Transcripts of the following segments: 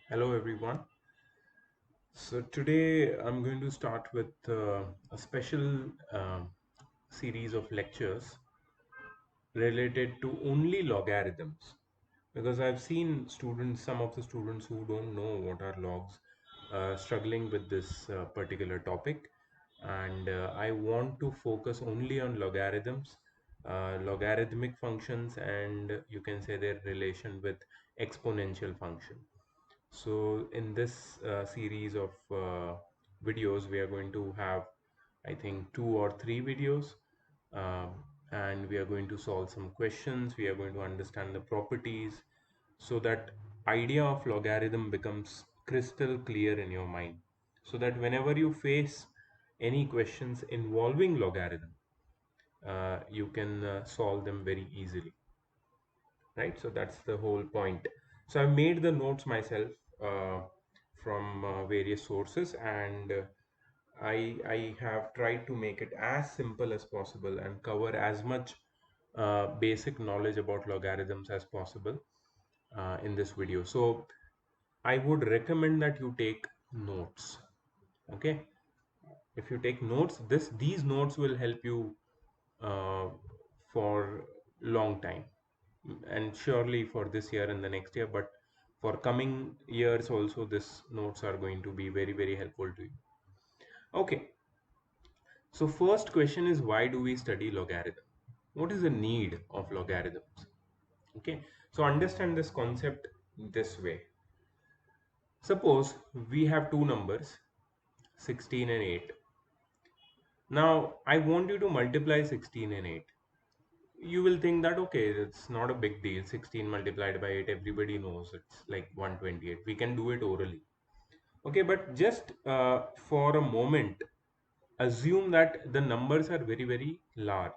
Hello everyone. So today I'm going to start with a special series of lectures related to only logarithms because I've seen students, some of the students who don't know what are logs, struggling with this particular topic, and I want to focus only on logarithms, logarithmic functions, and you can say their relation with exponential function. So in this series of videos, we are going to have, I think, 2 or 3 videos, and we are going to solve some questions. We are going to understand the properties, so that idea of logarithm becomes crystal clear in your mind. So that whenever you face any questions involving logarithm, you can solve them very easily, right? So that's the whole point. So I've made the notes myself uh, from various sources, and I have tried to make it as simple as possible and cover as much basic knowledge about logarithms as possible in this video. So I would recommend that you take notes. Okay, if you take notes, these notes will help you uh, for long time, and surely for this year and the next year, but for coming years also these notes are going to be very, very helpful to you. Okay, so first question is, why do we study logarithm? What is the need of logarithms? Okay, so understand this concept this way. Suppose we have two numbers, 16 and 8. Now I want you to multiply 16 and 8. You will think that, okay, it's not a big deal. 16 multiplied by 8, everybody knows it's like 128. We can do it orally. Okay, but just for a moment, assume that the numbers are very, very large.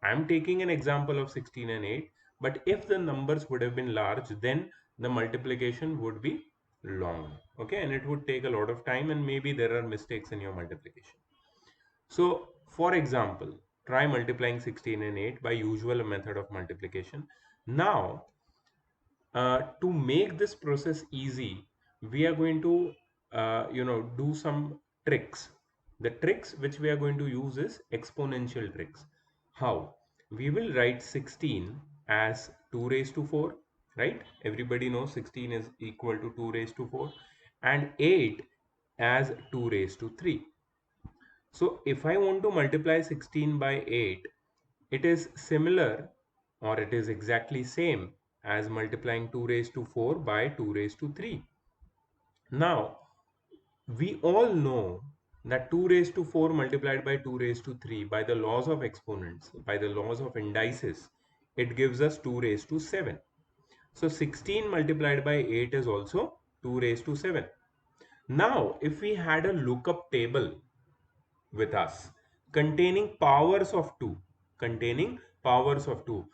I'm taking an example of 16 and 8, but if the numbers would have been large, then the multiplication would be long. Okay, and it would take a lot of time, and maybe there are mistakes in your multiplication. So, for example, try multiplying 16 and 8 by usual method of multiplication. Now, to make this process easy, we are going to, do some tricks. The tricks which we are going to use is exponential tricks. How? We will write 16 as 2 raised to 4, right? Everybody knows 16 is equal to 2 raised to 4, and 8 as 2 raised to 3. So if I want to multiply 16 by 8, it is similar, or it is exactly same as multiplying 2 raised to 4 by 2 raised to 3. Now, we all know that 2 raised to 4 multiplied by 2 raised to 3, by the laws of exponents, by the laws of indices, it gives us 2 raised to 7. So 16 multiplied by 8 is also 2 raised to 7. Now, if we had a lookup table with us containing powers of 2, containing powers of 2,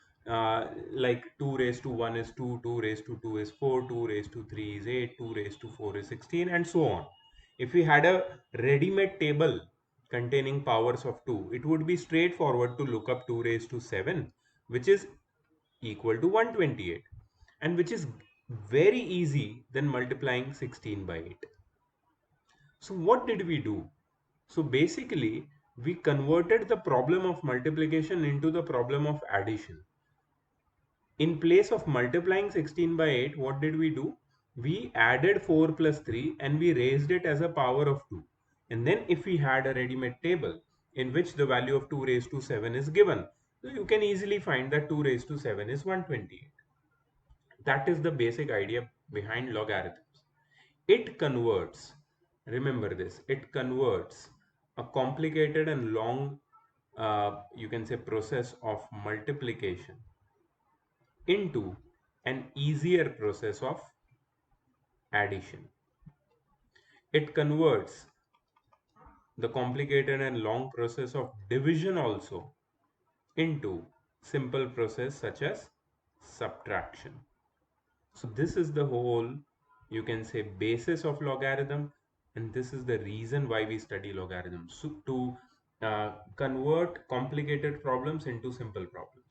like 2 raised to 1 is 2, 2 raised to 2 is 4, 2 raised to 3 is 8, 2 raised to 4 is 16, and so on. If we had a ready-made table containing powers of 2, it would be straightforward to look up 2 raised to 7, which is equal to 128, and which is very easy than multiplying 16 by 8. So what did we do? So basically, we converted the problem of multiplication into the problem of addition. In place of multiplying 16 by 8, what did we do? We added 4 plus 3 and we raised it as a power of 2. And then if we had a ready-made table in which the value of 2 raised to 7 is given, so you can easily find that 2 raised to 7 is 128. That is the basic idea behind logarithms. It converts, remember this, it converts a complicated and long, you can say, process of multiplication into an easier process of addition. It converts the complicated and long process of division also into simple process such as subtraction. So this is the whole, you can say, basis of logarithm, and this is the reason why we study logarithms, so to convert complicated problems into simple problems.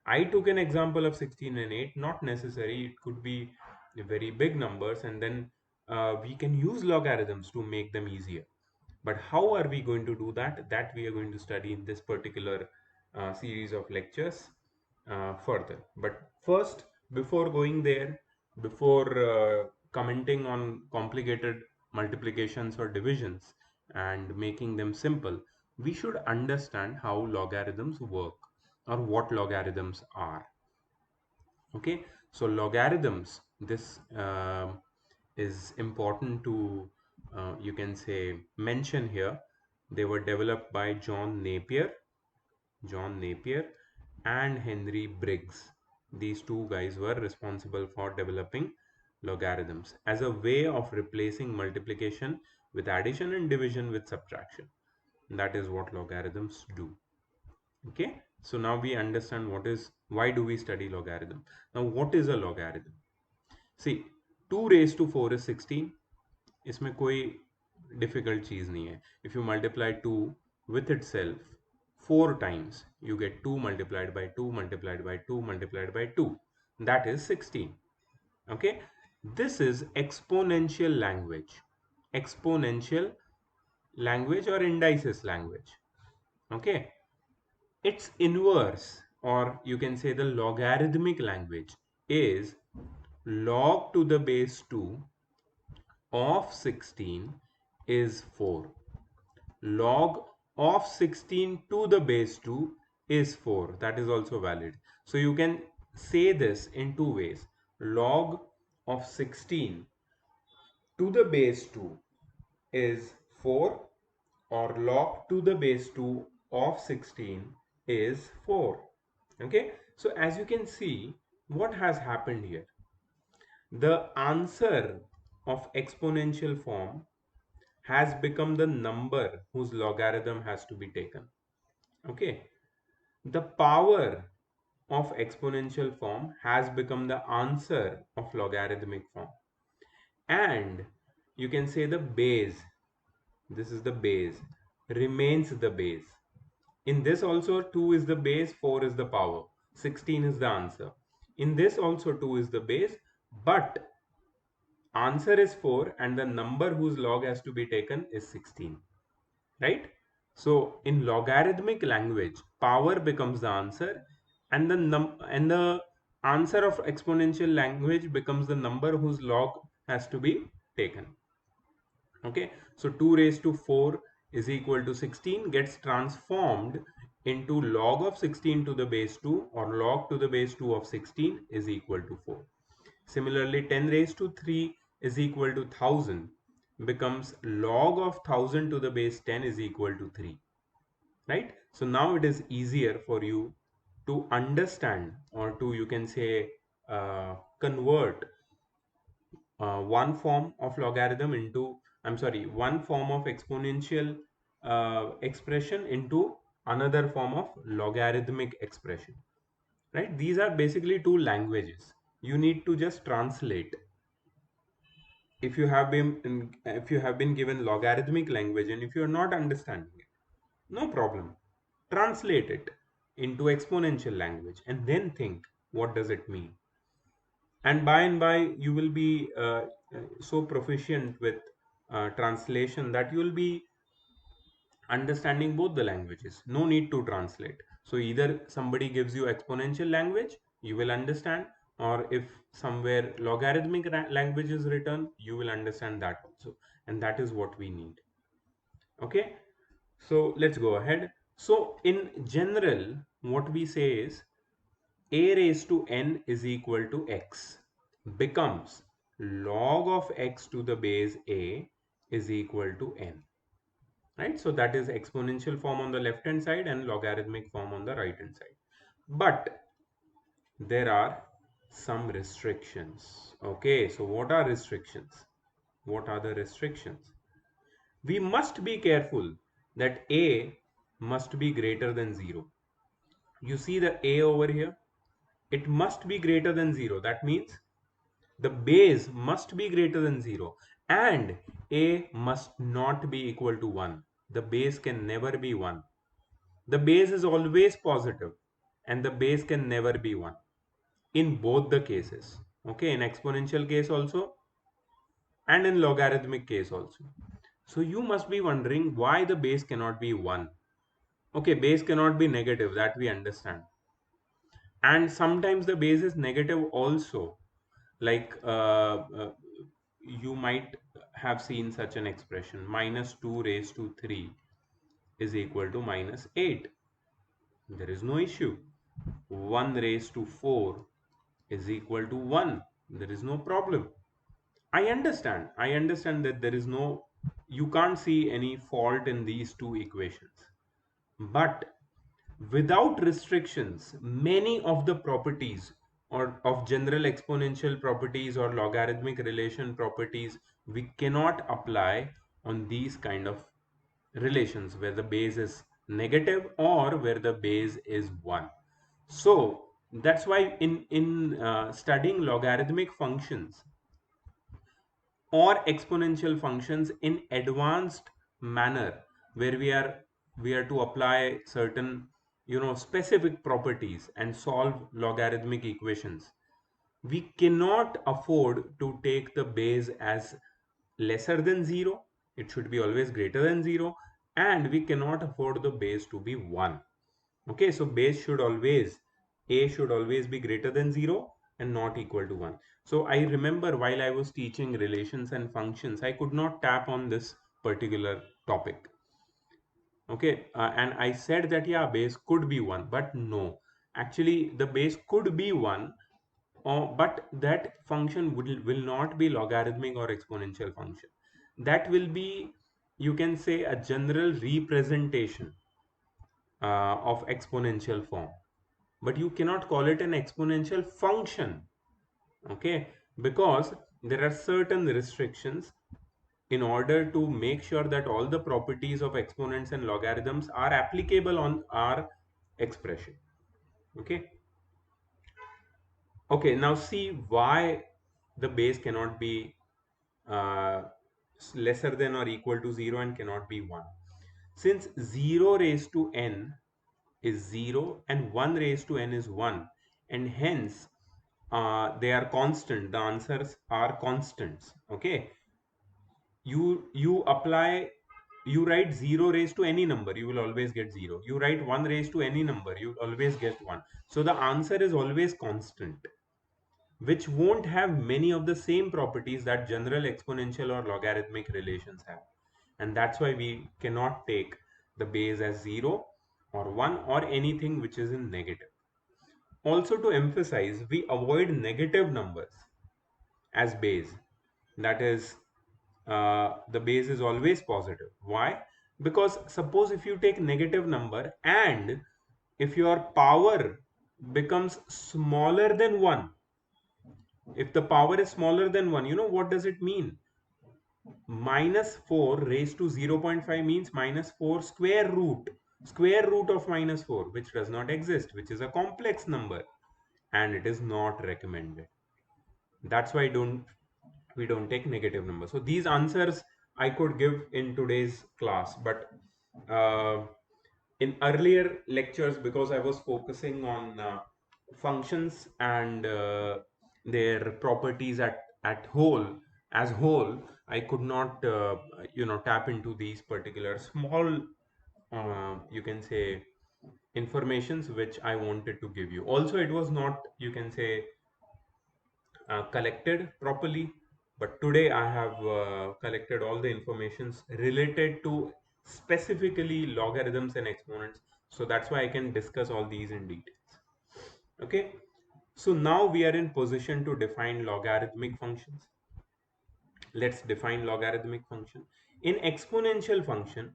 I took an example of 16 and 8, not necessary, it could be very big numbers, and then we can use logarithms to make them easier. But how are we going to do that? That we are going to study in this particular series of lectures further. But first, before going there, before commenting on complicated multiplications or divisions and making them simple, we should understand how logarithms work or what logarithms are. Okay, so logarithms, this is important to you can say mention here. They were developed by John Napier and Henry Briggs. These two guys were responsible for developing logarithms as a way of replacing multiplication with addition and division with subtraction. That is what logarithms do. Okay, so now we understand why do we study logarithm. Now what is a logarithm? See, 2 raised to 4 is 16. इसमें कोई difficult चीज़ नहीं है. If you multiply 2 with itself 4 times, you get 2 multiplied by 2 multiplied by 2 multiplied by 2. That is 16. Okay, this is exponential language. Exponential language or indices language. Okay, its inverse, or you can say the logarithmic language, is log to the base 2 of 16 is 4. Log of 16 to the base 2 is 4. That is also valid. So you can say this in two ways. Log of 16 to the base 2 is 4, or log to the base 2 of 16 is 4. Okay, so as you can see, what has happened here? The answer of exponential form has become the number whose logarithm has to be taken. Okay, the power of exponential form has become the answer of logarithmic form, and you can say the base, this is the base, remains the base. In this also 2 is the base, 4 is the power, 16 is the answer. In this also 2 is the base, but answer is 4 and the number whose log has to be taken is 16, right? So in logarithmic language, power becomes the answer, and the answer of exponential language becomes the number whose log has to be taken. Okay, so 2 raised to 4 is equal to 16 gets transformed into log of 16 to the base 2, or log to the base 2 of 16 is equal to 4. Similarly, 10 raised to 3 is equal to 1000 becomes log of 1000 to the base 10 is equal to 3, right? So now it is easier for you to understand, or to you can say convert one form of logarithm into, I'm sorry, one form of exponential expression into another form of logarithmic expression, right? These are basically two languages. You need to just translate. If you have been given logarithmic language and if you are not understanding it, no problem, translate it into exponential language and then think what does it mean. And by you will be so proficient with translation that you will be understanding both the languages. No need to translate. So either somebody gives you exponential language, you will understand, or if somewhere logarithmic language is written, you will understand that also. And that is what we need. Okay, so let's go ahead. So in general, what we say is a raised to n is equal to x becomes log of x to the base a is equal to n, right? So that is exponential form on the left hand side and logarithmic form on the right hand side. But there are some restrictions. Okay, so what are restrictions? What are the restrictions? We must be careful that a must be greater than 0. You see the a over here? It must be greater than 0. That means the base must be greater than 0 and a must not be equal to 1. The base can never be 1. The base is always positive and the base can never be 1 in both the cases. Okay, in exponential case also and in logarithmic case also. So you must be wondering why the base cannot be 1. Okay, base cannot be negative, that we understand. And sometimes the base is negative also. Like you might have seen such an expression, minus 2 raised to 3 is equal to minus 8. There is no issue. 1 raised to 4 is equal to 1. There is no problem. I understand that there is no, you can't see any fault in these two equations. But without restrictions, many of the properties or of general exponential properties or logarithmic relation properties we cannot apply on these kind of relations where the base is negative or where the base is 1. So that's why in studying logarithmic functions or exponential functions in advanced manner, where we are to apply certain specific properties and solve logarithmic equations, we cannot afford to take the base as lesser than 0. It should be always greater than 0, and we cannot afford the base to be 1. Okay, so base should always, a should always be greater than 0 and not equal to 1. So I remember while I was teaching relations and functions, I could not tap on this particular topic. Okay, and I said that yeah, base could be 1, but no, actually the base could be 1, but that function will not be logarithmic or exponential function. That will be, you can say, a general representation of exponential form, but you cannot call it an exponential function. Okay, because there are certain restrictions in order to make sure that all the properties of exponents and logarithms are applicable on our expression. Okay, okay, now see why the base cannot be uh, lesser than or equal to 0 and cannot be 1. Since 0 raised to n is 0 and 1 raised to n is 1, and hence they are constant, the answers are constants. Okay, you apply, you write 0 raised to any number, you will always get 0. You write 1 raised to any number, you always get 1. So the answer is always constant, which won't have many of the same properties that general exponential or logarithmic relations have. And that's why we cannot take the base as 0 or 1 or anything which is in negative. Also, to emphasize, we avoid negative numbers as base. That is, the base is always positive. Why? Because suppose if you take negative number and if your power becomes smaller than 1, if the power is smaller than 1, you know what does it mean? Minus 4 raised to 0.5 means minus 4 square root of minus 4, which does not exist, which is a complex number, and it is not recommended. That's why we don't take negative numbers. So these answers I could give in today's class, but uh, in earlier lectures, because I was focusing on functions and their properties at whole as whole, I could not tap into these particular small you can say informations which I wanted to give you. Also, it was not, you can say, collected properly, but today I have collected all the informations related to specifically logarithms and exponents, so that's why I can discuss all these in details. Okay, so now we are in position to define logarithmic functions. Let's define logarithmic function. In exponential function,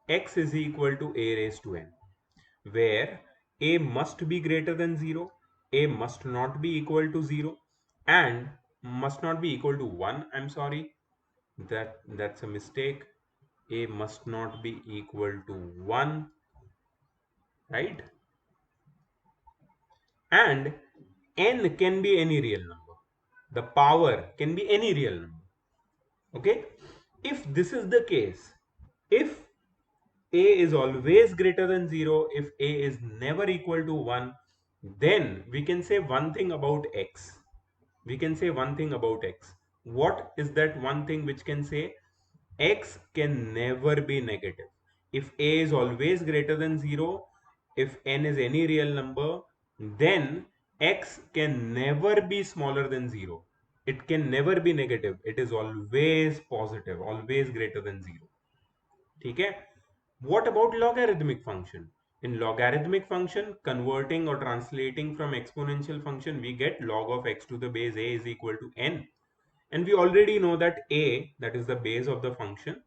x is equal to a raised to n, where a must be greater than 0, a must not be equal to 0, and must not be equal to 1. I'm sorry, that's a mistake. A must not be equal to 1, right? And n can be any real number. The power can be any real number. Okay? If this is the case, if a is always greater than 0, if a is never equal to 1, then we can say one thing about x. We can say one thing about x. what is that one thing which can say x can never be negative? If a is always greater than 0, if n is any real number, then x can never be smaller than 0. It can never be negative, it is always positive, always greater than 0. ठीक है? What about logarithmic function? In logarithmic function, converting or translating from exponential function, we get log of x to the base a is equal to n. And we already know that a, that is the base of the function,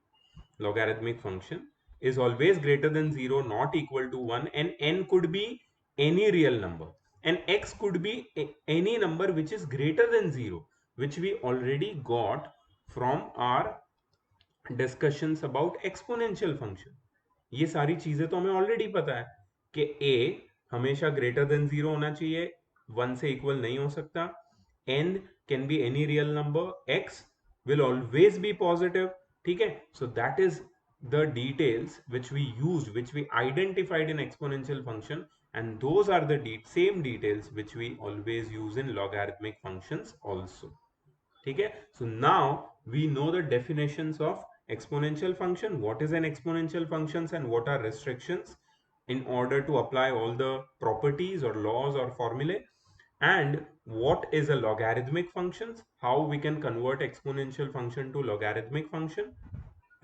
logarithmic function, is always greater than 0, not equal to 1, and n could be any real number, and x could be any number which is greater than 0, which we already got from our discussions about exponential function. ये सारी चीजें तो हमें already पता है कि a हमेशा greater than 0 होना चाहिए, 1 से इक्वल नहीं हो सकता, n can be any real number, x will always be positive. ठीक है? So that is the details which we used, which we identified in exponential function, and those are the same details which we always use in logarithmic functions also. ठीक है? So now we know the definitions of exponential function, what is an exponential functions and what are restrictions in order to apply all the properties or laws or formulae, and what is a logarithmic functions, how we can convert exponential function to logarithmic function,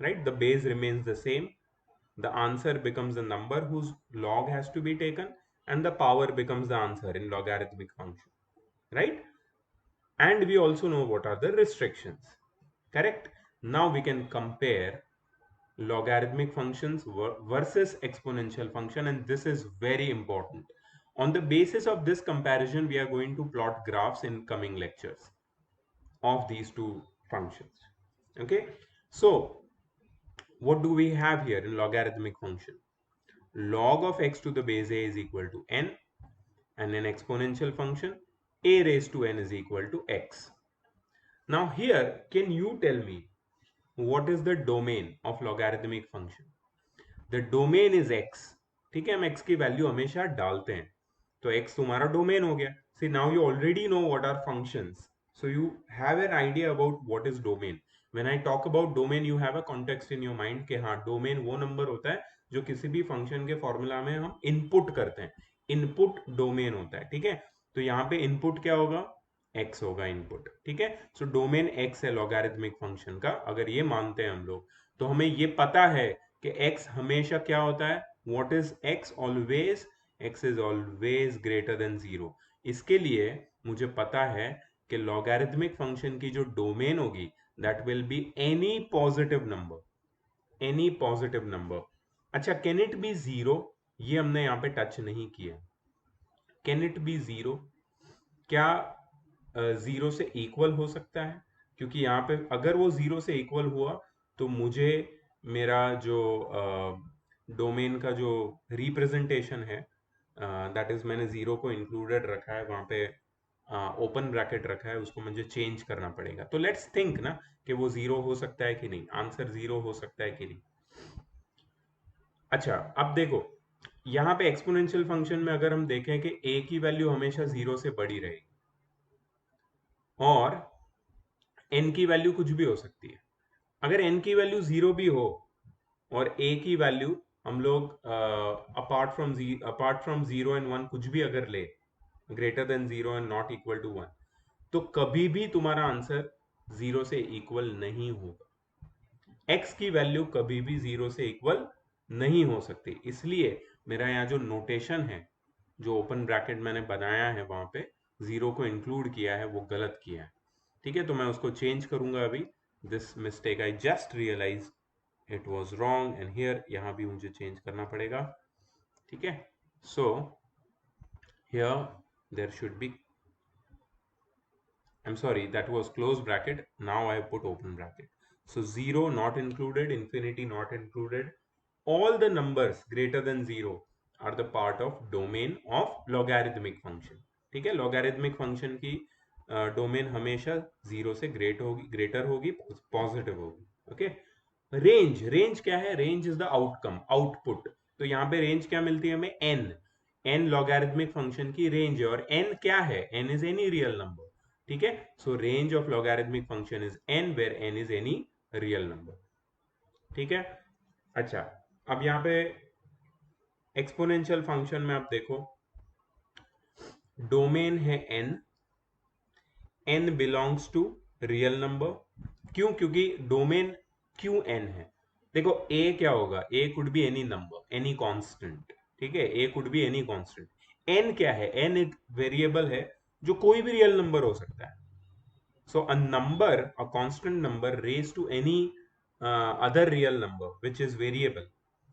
right? The base remains the same, the answer becomes the number whose log has to be taken, and the power becomes the answer in logarithmic function, right? And we also know what are the restrictions. Correct? Now we can compare logarithmic functions versus exponential function, and this is very important. On the basis of this comparison, we are going to plot graphs in coming lectures of these two functions. Okay, so what do we have here in logarithmic function? Log of x to the base a is equal to n, and in exponential function, a raised to n is equal to x. Now here, can you tell me what is the domain of logarithmic function? The domain is x. ठीक है, हम x की value हमेशा डालते हैं, तो x तुम्हारा domain हो गया. See, now you already know what are functions, so you have an idea about what is domain. When I talk about domain, you have a context in your mind कि हाँ, domain वो number होता है जो किसी भी function के formula में हम इनपुट करते हैं, इनपुट डोमेन होता है. ठीक है, तो यहाँ पे इनपुट क्या होगा? x होगा इनपुट. ठीक है, सो डोमेन x है लॉगरिथमिक फंक्शन का. अगर ये मानते हैं हम लोग, तो हमें ये पता है कि x हमेशा क्या होता है? What is x always? x is always greater than 0. इसके लिए मुझे पता है कि लॉगरिथमिक फंक्शन की जो डोमेन होगी, that will be any positive number, any positive number. अच्छा, कैन इट बी 0? ये हमने यहाँ पे टच नहीं किया. Can it be 0? क्या 0 से इक्वल हो सकता है? क्योंकि यहाँ पे अगर वो 0 से इक्वल हुआ, तो मुझे मेरा जो डोमेन का जो रिप्रेजेंटेशन है, दैट इज मैंने 0 को इंक्लूडेड रखा है, वहाँ पे ओपन ब्रैकेट रखा है, उसको मुझे चेंज करना पड़ेगा. तो लेट्स थिंक ना कि वो 0 हो सकता है कि नहीं, आंसर 0 हो सकता है कि नहीं. अच्छा, अब देखो यहाँ पे एक्सपोनेंशियल फंक्शन में अगर हम देखें कि a की वैल्यू हमेशा 0 से बड़ी रहेगी, और n की वैल्यू कुछ भी हो सकती है. अगर n की वैल्यू 0 भी हो और a की वैल्यू हम लोग अपार्ट फ्रॉम 0 एंड 1 कुछ भी अगर ले, greater than 0 and not equal to 1, तो कभी भी तुम्हारा आंसर 0 से इक्वल नहीं होगा. x की वैल्यू कभी भी 0 से इक्वल नहीं हो सकती. इसलिए मेरा यहाँ जो नोटेशन है, जो ओपन ब्रैकेट मैंने बनाया है, वहां पे 0 को इंक्लूड किया है, वो गलत किया है. ठीक है, तो मैं उसको चेंज करूंगा अभी. This mistake I just realise it was wrong, and here यहाँ भी मुझे चेंज करना पड़ेगा. ठीक है, so here there should be, I'm sorry, that was close bracket. Now I put open bracket. So 0 not included, infinity not included. All the numbers greater than 0 are the part of domain of logarithmic function. ठीक है, logarithmic function की domain हमेशा 0 से greater होगी, positive होगी. Okay, range, range क्या है? Range is the outcome, output. तो यहाँ पे रेंज क्या मिलती है हमें? n. n लॉगरिथमिक फंक्शन की रेंज है, और n क्या है? n is any real number. ठीक है। So range of logarithmic function is n where n is any real number. ठीक है। अच्छा, अब यहाँ पे एक्सपोनेंशियल फंक्शन में आप देखो, डोमेन है n, n belongs to real number. क्यों? क्योंकि डोमेन क्यों n है? देखो a क्या होगा, a could be any number, any constant. ठीक है, a could be any constant. n क्या है? n एक वेरिएबल है जो कोई भी रियल नंबर हो सकता है। So a number, a constant number raised to any other real number which is variable,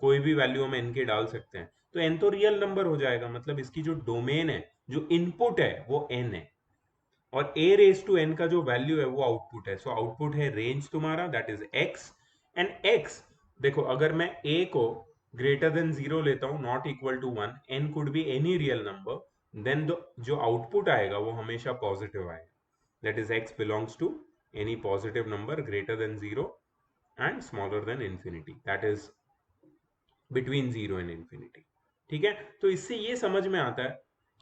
कोई भी वैल्यू हम n के डाल सकते हैं, तो n तो रियल नंबर हो जाएगा। मतलब इसकी जो डोमेन है, जो इनपुट है, वो n है, और a रेज टू n का जो वैल्यू है वो आउटपुट है। सो आउटपुट है रेंज तुम्हारा, that is x। And x, देखो अगर मैं a को ग्रेटर देन 0 लेता हूं, not equal to 1, n could be any real number, then जो आउटपुट आएगा वो हमेशा पॉजिटिव आएगा। That is x belongs to any positive number greater than 0 and smaller than infinity, that is between 0 and infinity। ठीक है, तो इससे ये समझ में आता है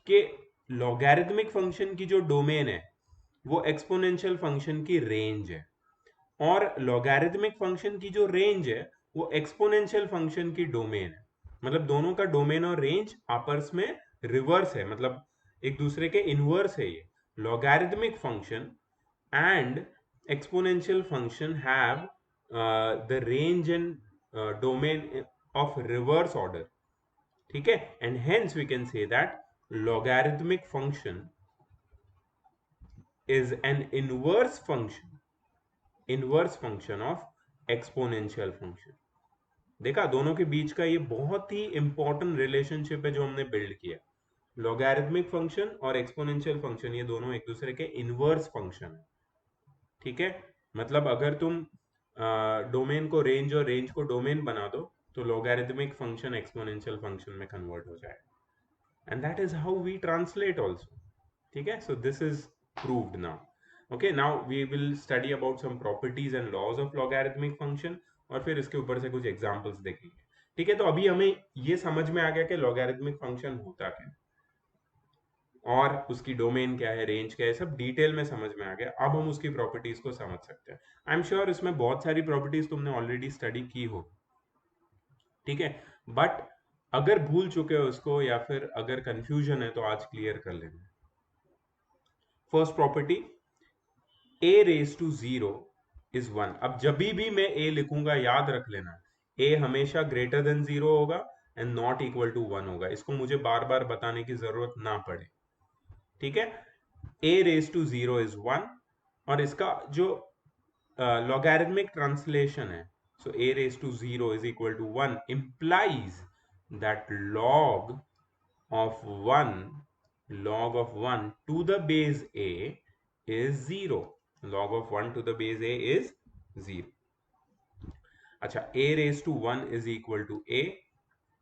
कि लॉगरिथमिक फंक्शन की जो डोमेन है वो एक्सपोनेंशियल फंक्शन की रेंज है, और लॉगरिथमिक फंक्शन की जो रेंज है वो एक्सपोनेंशियल फंक्शन की डोमेन है। मतलब दोनों का डोमेन और रेंज आपस में रिवर्स है, मतलब एक दूसरे के इनवर्स है। ये logarithmic function and exponential function have the range and domain of reverse order। ठीक है, and hence we can say that logarithmic function is an inverse function of exponential function। देखा, दोनों के बीच का ये बहुत ही इंपॉर्टेंट रिलेशनशिप है जो हमने बिल्ड किया। लॉगरिथमिक फंक्शन और एक्सपोनेंशियल फंक्शन ये दोनों एक दूसरे के इनवर्स फंक्शन है। ठीक है, मतलब अगर तुम डोमेन को रेंज और रेंज को डोमेन बना दो तो लॉगरिथमिक फंक्शन एक्सपोनेंशियल फंक्शन में कन्वर्ट हो जाएगा, and that is how we translate also. ठीक है, so this is proved now. Okay, now we will study about some properties and laws of logarithmic function, और फिर इसके ऊपर से कुछ एग्जांपल्स देखेंगे। ठीक है, तो अभी हमें ये समझ में आ गया कि लॉगरिथमिक फंक्शन होता क्या है और उसकी डोमेन क्या है, रेंज क्या है, सब डिटेल में समझ में आ गया। अब हम उसकी प्रॉपर्टीज को समझ सकते हैं। आई एम श्योर इसमें बहुत सारी प्रॉपर्टीज तुमने ऑलरेडी स्टडी की हो। ठीक है, बट अगर भूल चुके हो उसको या फिर अगर कंफ्यूजन है तो आज क्लियर कर लेना। First property, a raise to 0 is 1। अब जब भी मैं ए लिखूंगा याद रख लेना, ए हमेशा ग्रेटर देन 0 होगा एंड नॉट इक्वल टू 1 होगा। इसको मुझे बार बार बताने की जरूरत ना पड़े। ठीक है, a रेज टू 0 इज 1, और इसका जो लॉगरिथमिक ट्रांसलेशन है, so a raise to 0 is equal to 1 implies that log of 1 to the base a is 0। log of 1 to the base a is 0। अच्छा, a raise to 1 is equal to a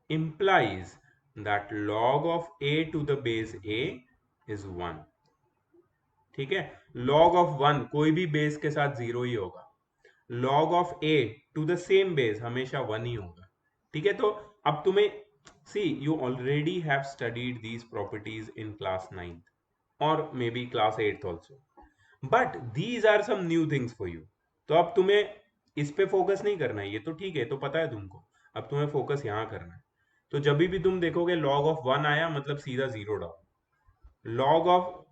implies that log of a to the base a is 1। ठीक है, log of 1 कोई भी base के साथ 0 ही होगा, log of a to the same base हमेशा 1 ही होगा। ठीक है, तो अब तुम्हें see you already have studied these properties in class 9th और maybe class 8th also, but these are some new things for you. तो अब तुम्हें इस पे फोकस नहीं करना है, ये तो ठीक है, तो पता है तुमको, अब तुम्हें फोकस यहाँ करना है। तो जब भी तुम देखोगे log ऑफ 1 आया मतलब सीधा 0 डालो, log of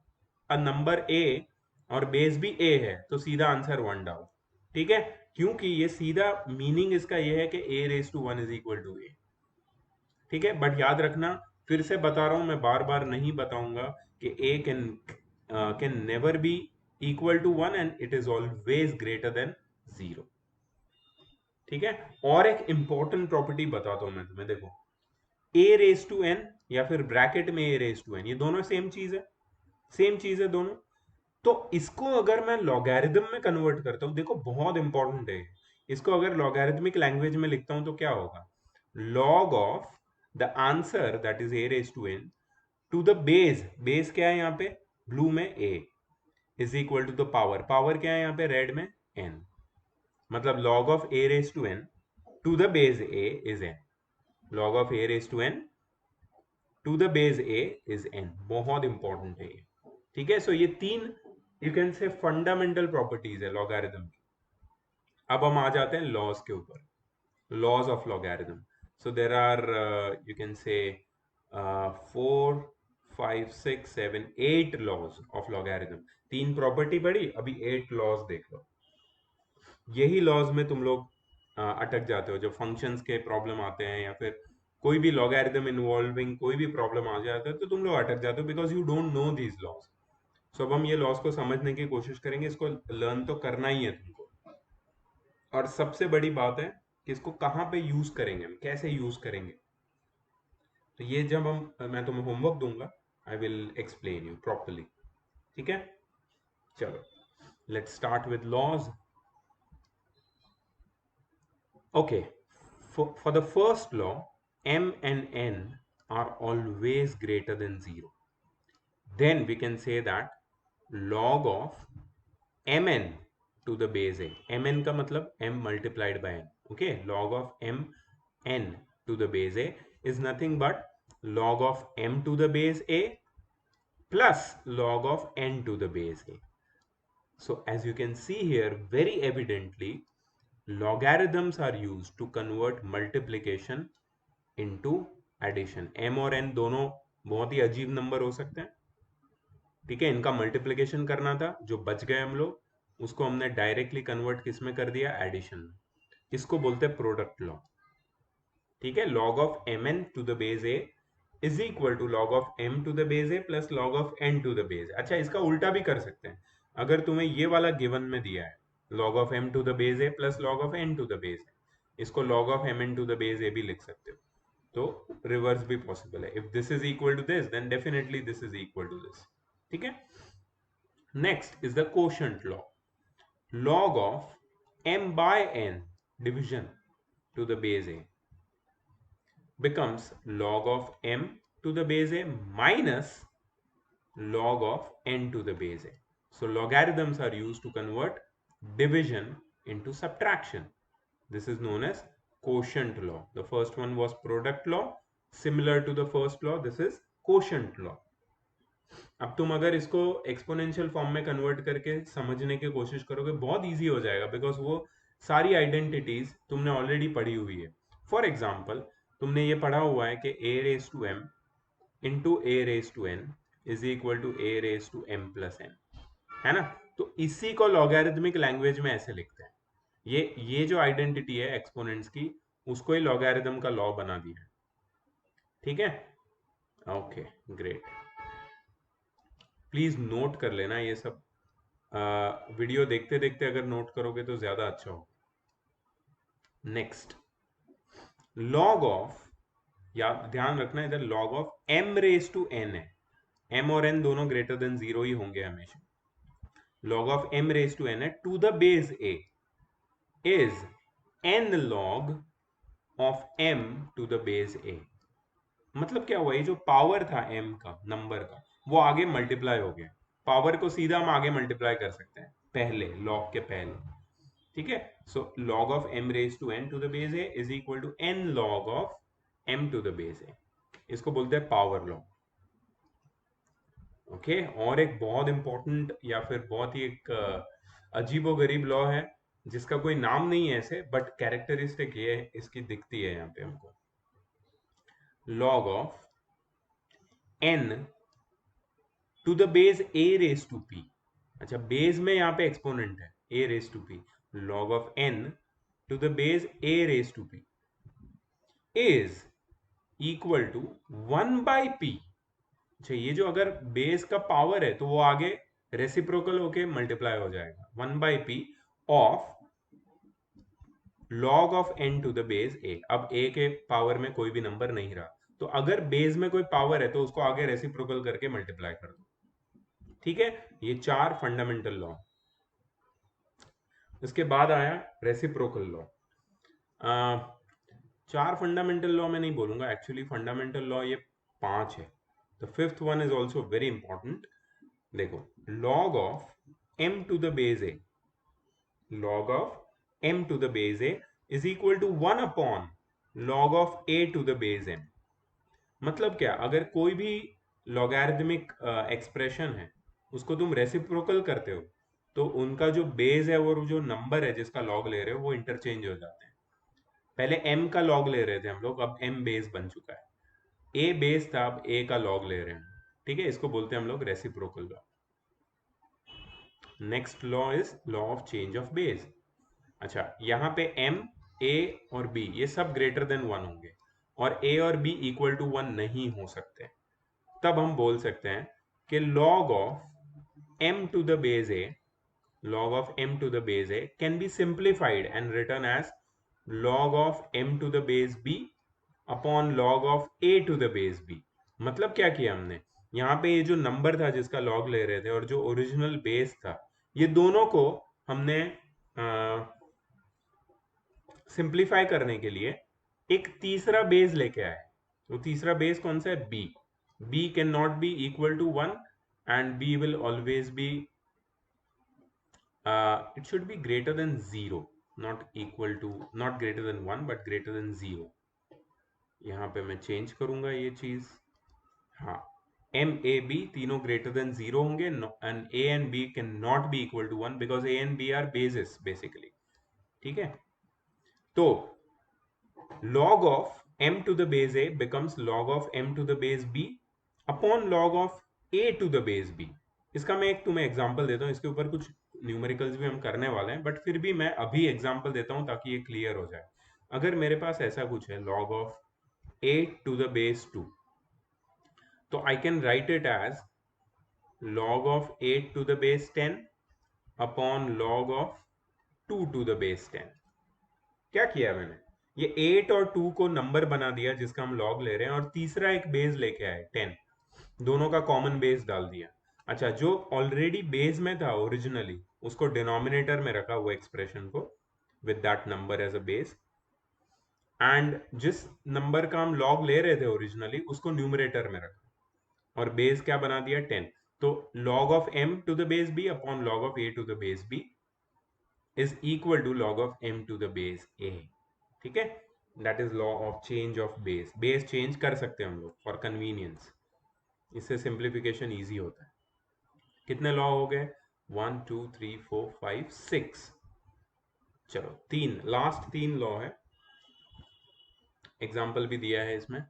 a number A और बेस भी ए है तो सीधा आंसर 1 डालो। ठीक है, क्योंकि ये सीधा मीनिंग इसका ये है कि a raise to 1 is equal to a. ठीक है, बट याद रखना, फिर से बता रहा हूं, मैं बार बार नहीं बताऊंगा कि a can never be equal to 1 and it is always greater than 0। ठीक है, और एक इंपॉर्टेंट प्रॉपर्टी बताता हूं मैं तुम्हें। देखो, ए रेज टू एन या फिर ब्रैकेट में ए रेज टू एन, ये दोनों सेम चीज है, सेम चीज है दोनों। तो इसको अगर मैं लॉगरिथम में कन्वर्ट करता हूं, देखो बहुत इंपॉर्टेंट है, इसको अगर लॉगरिथमिक लैंग्वेज में लिखता हूं तो क्या होगा, log of the answer that is a raise to n to the base, base क्या है यहाँ पे ब्लू में a, is equal to the power, power क्या है यहाँ पे रेड में एन। मतलब log of a raise to n to the base a is n, log of a raise to n to the base a is n, बहुत important है ये। ठीक है, सो ये तीन यू कैन से फंडामेंटल प्रॉपर्टीज है लॉगरिथम की। अब हम आ जाते हैं लॉज के ऊपर, laws of logarithm. So there are you can say 4, 5, 6, 7, 8 laws of logarithm. तीन प्रॉपर्टी पढ़ी, अभी 8 लॉज देख लो। यही लॉज में तुम लोग अटक जाते हो जब फंक्शंस के प्रॉब्लम आते हैं, या फिर कोई भी लॉगरिथम इन्वॉल्विंग कोई भी प्रॉब्लम आ जाता है तो तुम लोग अटक जाते हो because you don't know these laws. So अब हम ये लॉज को समझने की कोशिश करेंगे, इसको लर्न तो करना ही है तुमको। और सबसे बड़ी बात है कि इसको कहाँ पे यूज करेंगे, हम कैसे यूज करेंगे। तो ये जब मैं तुम्हें होमवर्क दूंगा, I will explain you properly. ठीक है, चलो let's start with laws. Okay, for the first law, m and n are always greater than 0. Then we can say that log of mn to the base a, mn का मतलब m multiplied by n, okay, log of m n to the base a is nothing but log of m to the base a plus log of n to the base a. So as you can see here, very evidently, logarithms are used to convert multiplication into addition. m और n दोनों बहुत ही अजीब number हो सकते हैं, ठीक है। इनका मल्टीप्लिकेशन करना था, जो बच गए हम लोग उसको हमने डायरेक्टली कन्वर्ट किस में कर दिया, एडिशन में। इसको बोलते हैं प्रोडक्ट लॉ, ठीक है। log of mn to the base a is equal to log of m to the base a plus log of n to the base a। अच्छा, इसका उल्टा भी कर सकते हैं। अगर तुम्हें ये वाला गिवन में दिया है log of m to the base a plus log of n to the base a, इसको log of mn to the base a भी लिख सकते हो। तो रिवर्स भी पॉसिबल है। If this is equal to this then definitely this is equal to this, ठीक है। Next is the quotient law. log of m by n division to the base a becomes log of m to the base a minus log of n to the base a. So logarithms are used to convert division into subtraction. This is known as quotient law. The first one was product law. Similar to the first law, this is quotient law. अब तुम अगर इसको exponential form में convert करके समझने की कोशिश करोगे, बहुत इजी हो जाएगा बिकॉज वो सारी आइडेंटिटीज तुमने ऑलरेडी पढ़ी हुई है। फॉर एग्जाम्पल, तुमने ये पढ़ा हुआ है कि a raise to m into a raise to n is equal to a raise to m plus n, है ना। तो इसी को लॉगरिथमिक लैंग्वेज में ऐसे लिखते हैं। ये जो आइडेंटिटी है एक्सपोनेंट्स की, उसको ही लॉगरिथम का लॉ बना दिया है, ठीक है। Okay, great. प्लीज नोट कर लेना ये सब। वीडियो देखते देखते अगर नोट करोगे तो ज्यादा अच्छा हो। नेक्स्ट, लॉग ऑफ, या ध्यान रखना इधर log of m raise to n है। m और n दोनों ग्रेटर देन 0 ही होंगे हमेशा। log of m raise to n है to the base a is n log of m to the base a। मतलब क्या हुआ, ये जो पावर था m का, नंबर का, वो आगे मल्टीप्लाई हो गया। पावर को सीधा हम आगे मल्टीप्लाई कर सकते हैं पहले, लॉग के पहले, ठीक है। So log of m raise to n to the base a is equal to n log of m to the base a। इसको बोलते हैं पावर लॉ, ओके। और एक बहुत इंपॉर्टेंट या फिर बहुत ही एक अजीबो गरीब लॉ है, जिसका कोई नाम नहीं है ऐसे, बट कैरेक्टरिस्टिक ये इसकी दिखती है यहाँ पे हमको। log of n to the base a raise to p। अच्छा, बेस में यहाँ पे एक्सपोनेंट है a raise to p। log of n to the base a raise to p is equal to 1 by p। अच्छा, ये जो अगर base का पावर है तो वो आगे रेसिप्रोकल होके मल्टीप्लाई हो जाएगा, 1 by p of log of n to the base a। अब a के पावर में कोई भी नंबर नहीं रहा, तो अगर बेस में कोई पावर है तो उसको आगे रेसिप्रोकल करके मल्टीप्लाई कर दो, ठीक है। ये 4 फंडामेंटल लॉ। इसके बाद आया रेसिप्रोकल लॉ। 4 फंडामेंटल लॉ में नहीं बोलूंगा, एक्चुअली फंडामेंटल लॉ ये 5 है। The fifth one is also very important. देखो, log of m to the base a, log of m to the base a is equal to 1 upon log of a to the base m। मतलब क्या, अगर कोई भी logarithmic expression है उसको तुम reciprocal करते हो तो उनका जो बेस है और जो नंबर है जिसका लॉग ले रहे हो वो इंटरचेंज हो जाते हैं। पहले m का लॉग ले रहे थे हम लोग, अब m बेस बन चुका है। a बेस था, अब a का लॉग ले रहे हैं। ठीक है, इसको बोलते हैं हम लोग reciprocal law. Next law is law of change of base. अच्छा, यहाँ पे m, a और b ये सब ग्रेटर देन 1 होंगे और a और b इक्वल टू 1 नहीं हो सकते। तब हम बोल सकते हैं कि log of m to the base a, log of m to the base a can be simplified and written as log of m to the base b upon log of a to the base b। मतलब क्या किया हमने, यहाँ पे ये जो number था जिसका लॉग ले रहे थे और जो ओरिजिनल बेस था, ये दोनों को हमने सिंप्लीफाई करने के लिए एक तीसरा बेस लेके आए। तो तीसरा बेस कौन सा है, b। b can not be equal to 1 and b will always be, it should be greater than 0, not equal to, not greater than 1 but greater than 0। यहाँ पे मैं चेंज करूंगा ये चीज। हाँ, m a b तीनों greater than 0 होंगे and a and b can not be equal to 1 because a and b are bases basically। ठीक है, तो log of m to the base a becomes log of m to the base b upon log of a to the base b। इसका मैं एक तुम्हें example देता हूँ, इसके ऊपर कुछ न्यूमेरिकल्स भी हम करने वाले हैं, बट फिर भी मैं अभी एग्जांपल देता हूँ ताकि ये क्लियर हो जाए। अगर मेरे पास ऐसा कुछ है log of a to the base 2, तो I can write it as log of 8 to the base 10 upon log of 2 to the base 10। क्या किया मैंने, ये 8 और 2 को नंबर बना दिया जिसका हम लॉग ले रहे हैं और तीसरा एक बेस लेके आए 10, दोनों का कॉमन बेस डाल दिया। अच्छा, जो ऑलरेडी बेस में था ओरिजिनली उसको डिनोमिनेटर में रखा, वो एक्सप्रेशन को with that number as a base, and जिस नंबर का हम लॉग ले रहे थे ओरिजिनली उसको न्यूमरेटर में रखा और बेस क्या बना दिया 10। तो log of m to the base b upon log of a to the base b is equal to log of m to the base a। ठीक है, that is law of change of base. Base change कर सकते हैं हम लोग for convenience, इससे simplification easy होता है। कितने लॉ हो गए, 1 2 3 4 5 6। चलो तीन, लास्ट तीन लॉ है, एग्जाम्पल भी दिया है इसमें।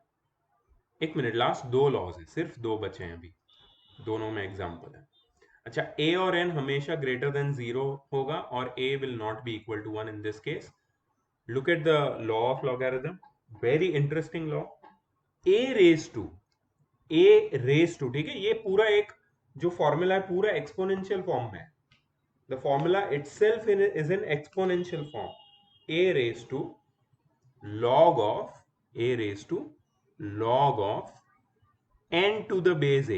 एक मिनट, लास्ट दो लॉज है, सिर्फ दो बचे हैं अभी, दोनों में एग्जाम्पल है। अच्छा, a और n हमेशा ग्रेटर देन 0 होगा और a will not be equal to 1 in this case. Look at the law of logarithm, very interesting law. a raise to, ठीक है, ये पूरा एक जो फॉर्मूला है पूरा एक्सपोनेंशियल फॉर्म में है। The formula itself is in exponential form. a raise to log of, a raise to log of n to the base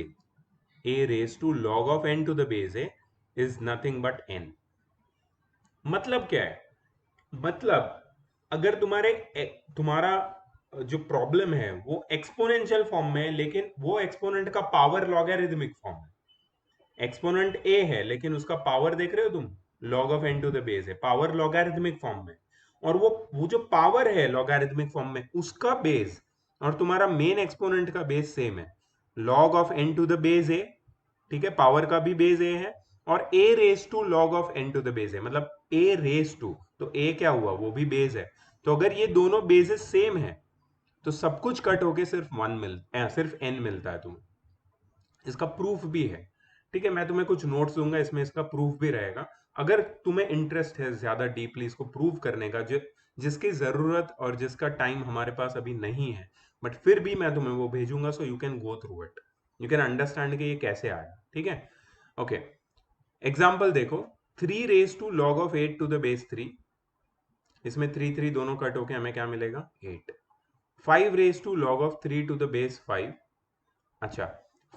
a raised to log of n to the base a is nothing but n। मतलब क्या है, मतलब अगर तुम्हारा जो problem है वो exponential form में है लेकिन वो एक्सपोनेंट का पावर लॉगरिथमिक फॉर्म है। एक्सपोनेंट a है लेकिन उसका पावर देख रहे हो तुम, log of n to the base है, पावर लॉगरिथमिक फॉर्म में, और वो जो पावर है लॉगरिथमिक फॉर्म में उसका बेस और तुम्हारा मेन एक्सपोनेंट का बेस सेम है, log of n to the base a। ठीक है, पावर का भी बेस a है और a raise to log of n to the base है, मतलब a रेस टू, तो a क्या हुआ, वो भी बेस है। तो अगर ये दोनों बेसेस सेम है तो सब कुछ कट होके सिर्फ n मिलता है तुम्हें। इसका प्रूफ भी है। ठीक है, मैं तुम्हें कुछ नोट्स दूंगा, इसमें इसका प्रूफ भी रहेगा। अगर तुम्हें इंटरेस्ट है ज्यादा डीपली इसको प्रूव करने का, जिसकी जरूरत और जिसका टाइम हमारे पास अभी नहीं है, बट फिर भी मैं तुम्हें वो भेजूंगा, सो you can go through it, you can understand कि ये कैसे आया। ठीक है, ओके, एग्जाम्पल देखो, 3 raise to log of 8 to the base 3, इसमें 3 3 दोनों कट होके हमें क्या मिलेगा, 8। 5 raise to log of 3 to the base 5। अच्छा,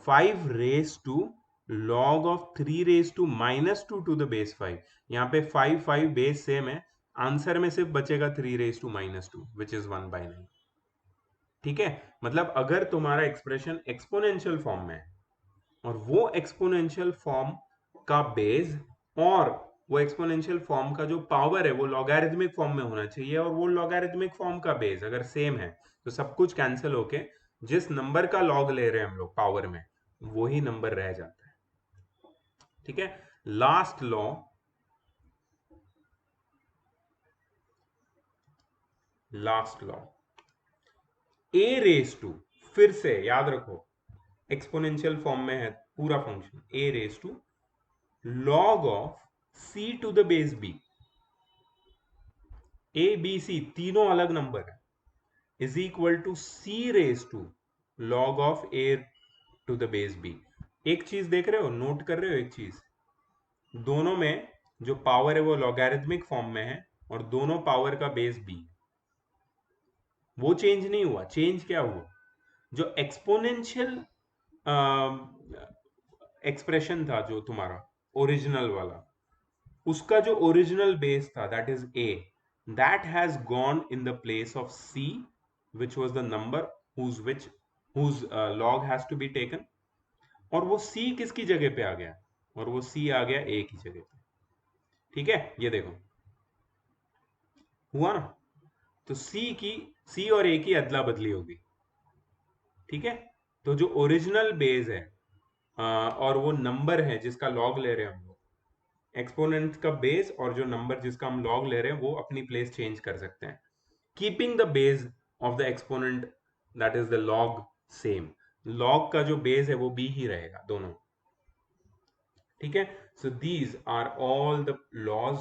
5 raise to log of 3 raise to minus 2 to the base 5। यहाँ पे 5 5 बेस सेम है, आंसर में सिर्फ बचेगा 3 raise to minus 2 which is 1/9। ठीक है, मतलब अगर तुम्हारा एक्सप्रेशन एक्सपोनेंशियल फॉर्म में है और वो एक्सपोनेंशियल फॉर्म का बेस और वो एक्सपोनेंशियल फॉर्म का जो पावर है वो लॉगरिथमिक फॉर्म में होना चाहिए, और वो लॉगरिथमिक फॉर्म का बेस अगर सेम है तो सब कुछ कैंसिल होके जिस नंबर का लॉग ले रहे हैं हम लोग पावर में वही नंबर रह जाता है। ठीक है, last law, A raise to, फिर से याद रखो एक्सपोनेंशियल फॉर्म में है पूरा function, A raise to log of C to the base B, A B C तीनों अलग नंबर है, is equal to C raise to log of A to the base B. एक चीज देख रहे हो, नोट कर रहे हो एक चीज, दोनों में जो पावर है वो लॉगैरिथमिक फॉर्म में है और दोनों पावर का बेस बी, वो चेंज नहीं हुआ। चेंज क्या हुआ, जो एक्सपोनेंशियल एक्सप्रेशन था जो तुम्हारा ओरिजिनल वाला, उसका जो ओरिजिनल बेस था that is A, that has gone in the place of C which was the number whose log has to be taken, और वो सी किसकी जगह पे आ गया, और वो सी आ गया ए की जगह पे। ठीक है, ये देखो हुआ ना, तो सी और ए की अदला बदली होगी। ठीक है, तो जो ओरिजिनल बेस है और वो नंबर है जिसका लॉग ले रहे हैं हम लोग, एक्सपोनेंट का बेस और जो नंबर जिसका हम लॉग ले रहे हैं वो अपनी प्लेस चेंज कर सकते हैं, keeping the base of the exponent that is the log same. Log का जो बेस है वो बी ही रहेगा दोनों। ठीक है, so these are all the laws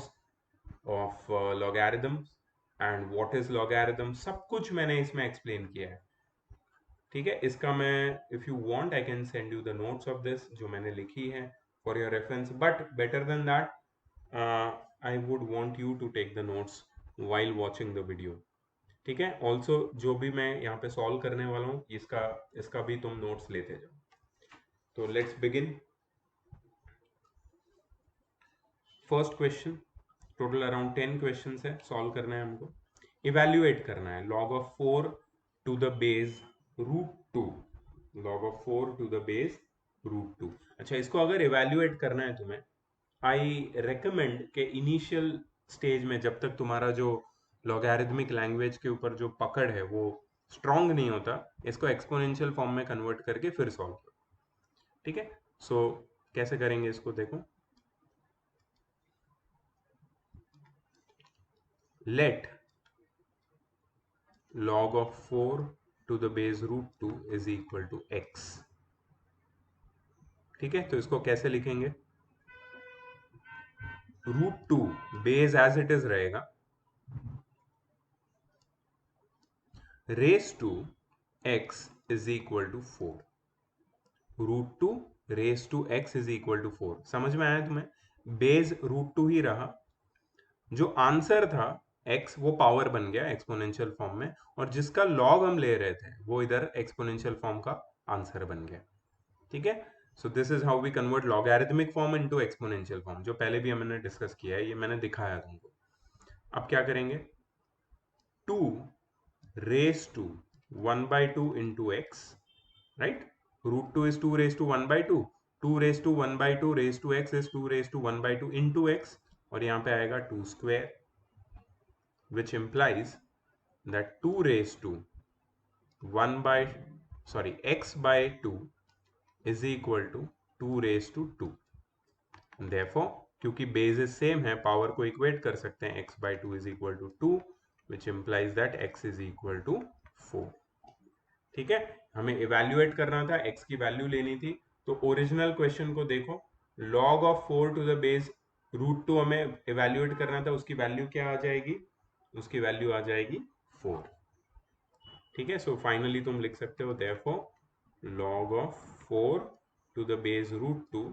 of logarithms and what is logarithm, सब कुछ मैंने इसमें एक्सप्लेन किया है। ठीक है, इसका मैं if you want I can send you the notes of this जो मैंने लिखी है for your reference, but better than that I would want you to take the notes while watching the video। ठीक है, ऑल्सो जो भी मैं यहाँ पे सॉल्व करने वाला हूँ इसका इसका भी तुम नोट्स लेते जाओ। तो let's begin. First question, total around 10 question है, सॉल्व करना है हमको, इवेल्युएट करना है log of 4 to the base root two, log of 4 to the base root two. अच्छा, इसको अगर इवेल्युएट करना है तुम्हें, आई रेकमेंड के इनिशियल स्टेज में जब तक तुम्हारा जो लॉगरिथमिक लैंग्वेज के ऊपर जो पकड़ है वो स्ट्रांग नहीं होता, इसको एक्सपोनेंशियल फॉर्म में कन्वर्ट करके फिर सॉल्व करो। ठीक है, सो कैसे करेंगे इसको देखो, late log of 4 to the base root 2 is equal to x। ठीक है, तो इसको कैसे लिखेंगे, root to base as it is रहेगा, raise to x is equal to 4, root to raise to x is equal to 4। समझ में आया तुम्हें, बेस रूट टू ही रहा, जो आंसर था x वो पावर बन गया एक्सपोनेंशियल फॉर्म में, और जिसका लॉग हम ले रहे थे वो इधर एक्सपोनेंशियल फॉर्म का आंसर बन गया। ठीक है, so this is how we convert logarithmic form into exponential form, जो पहले भी हमने डिस्कस किया है, ये मैंने दिखाया तुमको। अब क्या करेंगे, 2 raise to 1 by 2 into x, right, root two is 2 raise to 1 by 2, 2 raise to 1 by 2 raise to x is 2 raise to 1 by 2 into x, और यहाँ पे आएगा 2 square, which implies that 2 raised to 1 by x by 2 is equal to 2 raised to 2। therefore क्योंकि basis same है, power को equate कर सकते हैं, x by 2 is equal to 2, which implies that x is equal to 4। ठीक है, हमें evaluate करना था, x की वैल्यू लेनी थी, तो ओरिजिनल क्वेश्चन को देखो, log of 4 to the base root two हमें इवेल्युएट करना था, उसकी वैल्यू क्या आ जाएगी, उसकी वैल्यू आ जाएगी 4। ठीक है, सो फाइनली तुम लिख सकते हो therefore log of 4 to the base root two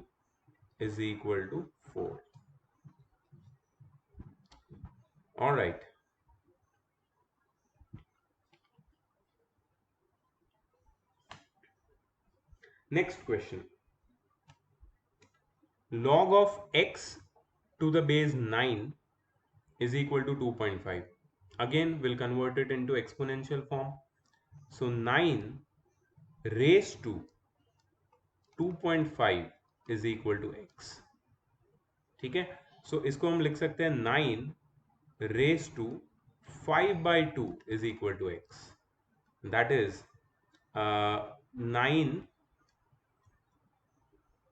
is equal to 4। Alright, next question, log of x to the base 9 is equal to 2.5। again we'll convert it into exponential form, so 9 raised to 2.5 is equal to x। ठीक है, सो इसको हम लिख सकते हैं 9 raised to 5 by 2 is equal to x, that is 9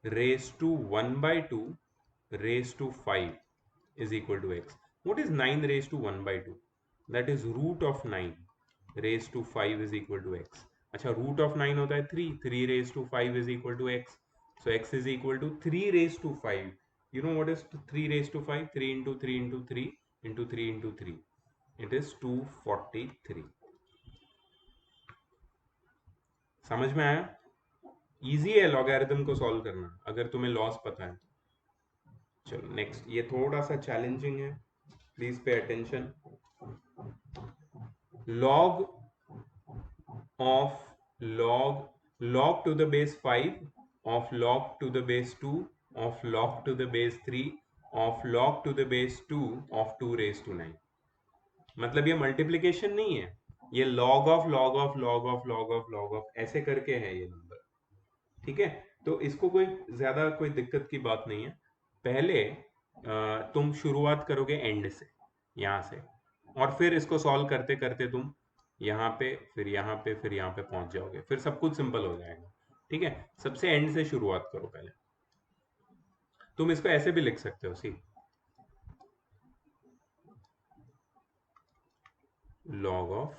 raised to 1 by 2 raised to 5 is equal to x. What is 9 raised to 1 by 2? That is root of 9 raised to 5 is equal to x. अच्छा, root of 9 होता है 3. 3 raised to 5 is equal to x. So x is equal to 3 raised to 5. You know what is 3 raised to 5? 3 into 3 into 3 into 3 into 3. It is 243. समझ में आया? Easy है logarithm को solve करना अगर तुम्हें लॉस पता है. चलो नेक्स्ट, ये थोड़ा सा चैलेंजिंग है, please pay attention. log of log to the base 5 of log to the base 2 of log to the base 3 of log to the base 2 of 2 raised to 9. मतलब ये मल्टीप्लिकेशन नहीं है, ये log of log of log of log of log of ऐसे करके है ये number. ठीक है, तो इसको कोई ज्यादा कोई दिक्कत की बात नहीं है. पहले तुम शुरुआत करोगे एंड से, यहाँ से, और फिर इसको सॉल्व करते करते तुम यहाँ पे फिर यहाँ पे फिर यहाँ पे पहुंच जाओगे, फिर सब कुछ सिंपल हो जाएगा. ठीक है, सबसे एंड से शुरुआत करो पहले. तुम इसको ऐसे भी लिख सकते हो, सी log of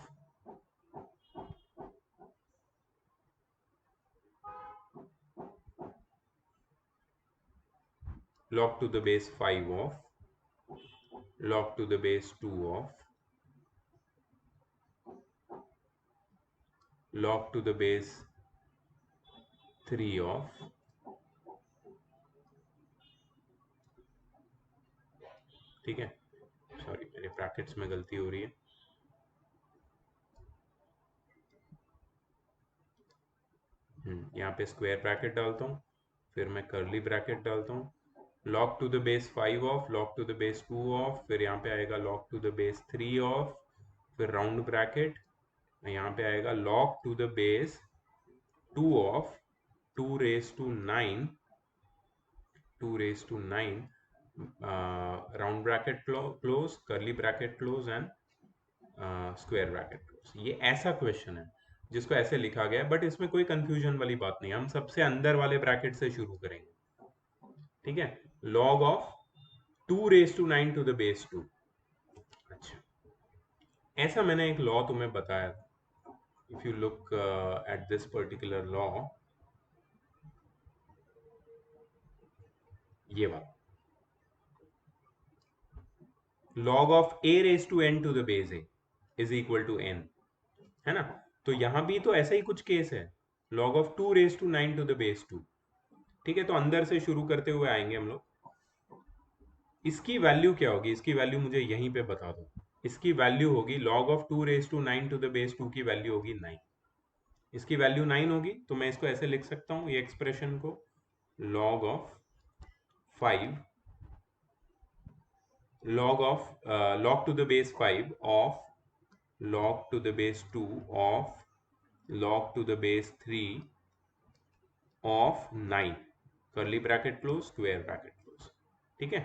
log to the base 5 of log to the base 2 of log to the base 3 of ठीक है, सॉरी मेरे ब्रैकेट्स में गलती हो रही है. यहाँ पे स्क्वायर ब्रैकेट डालता हूँ, फिर मैं कर्ली ब्रैकेट डालता हूँ. log to the base 5 of log to the base 2 of, फिर यहाँ पे आएगा log to the base 3 of, फिर राउंड ब्रैकेट, यहाँ पे आएगा log to the base 2 of 2 raise to 9 2 raise to 9 round bracket close, curly bracket close and square bracket close. ये ऐसा क्वेश्चन है जिसको ऐसे लिखा गया है, बट इसमें कोई कंफ्यूजन वाली बात नहीं. हम सबसे अंदर वाले ब्रैकेट से शुरू करेंगे. ठीक है, log of 2 raise to 9 to the base 2. अच्छा, ऐसा मैंने एक लॉ तुम्हें बताया. If you look at this particular law, ये वाला log of a raise to n to the base a is equal to n, है ना. तो यहां भी तो ऐसा ही कुछ केस है, log of 2 raise to 9 to the base 2. ठीक है, तो अंदर से शुरू करते हुए आएंगे हम लोग. इसकी वैल्यू क्या होगी, इसकी वैल्यू मुझे यहीं पे बता दो. इसकी वैल्यू होगी log of 2 raise to 9 to the base 2 की वैल्यू होगी 9. इसकी वैल्यू 9 होगी, तो मैं इसको ऐसे लिख सकता हूँ ये एक्सप्रेशन को, log of 5 log to the base 5 of log to the base 2 of log to the base 3 of 9, curly bracket close, square bracket close. ठीक है,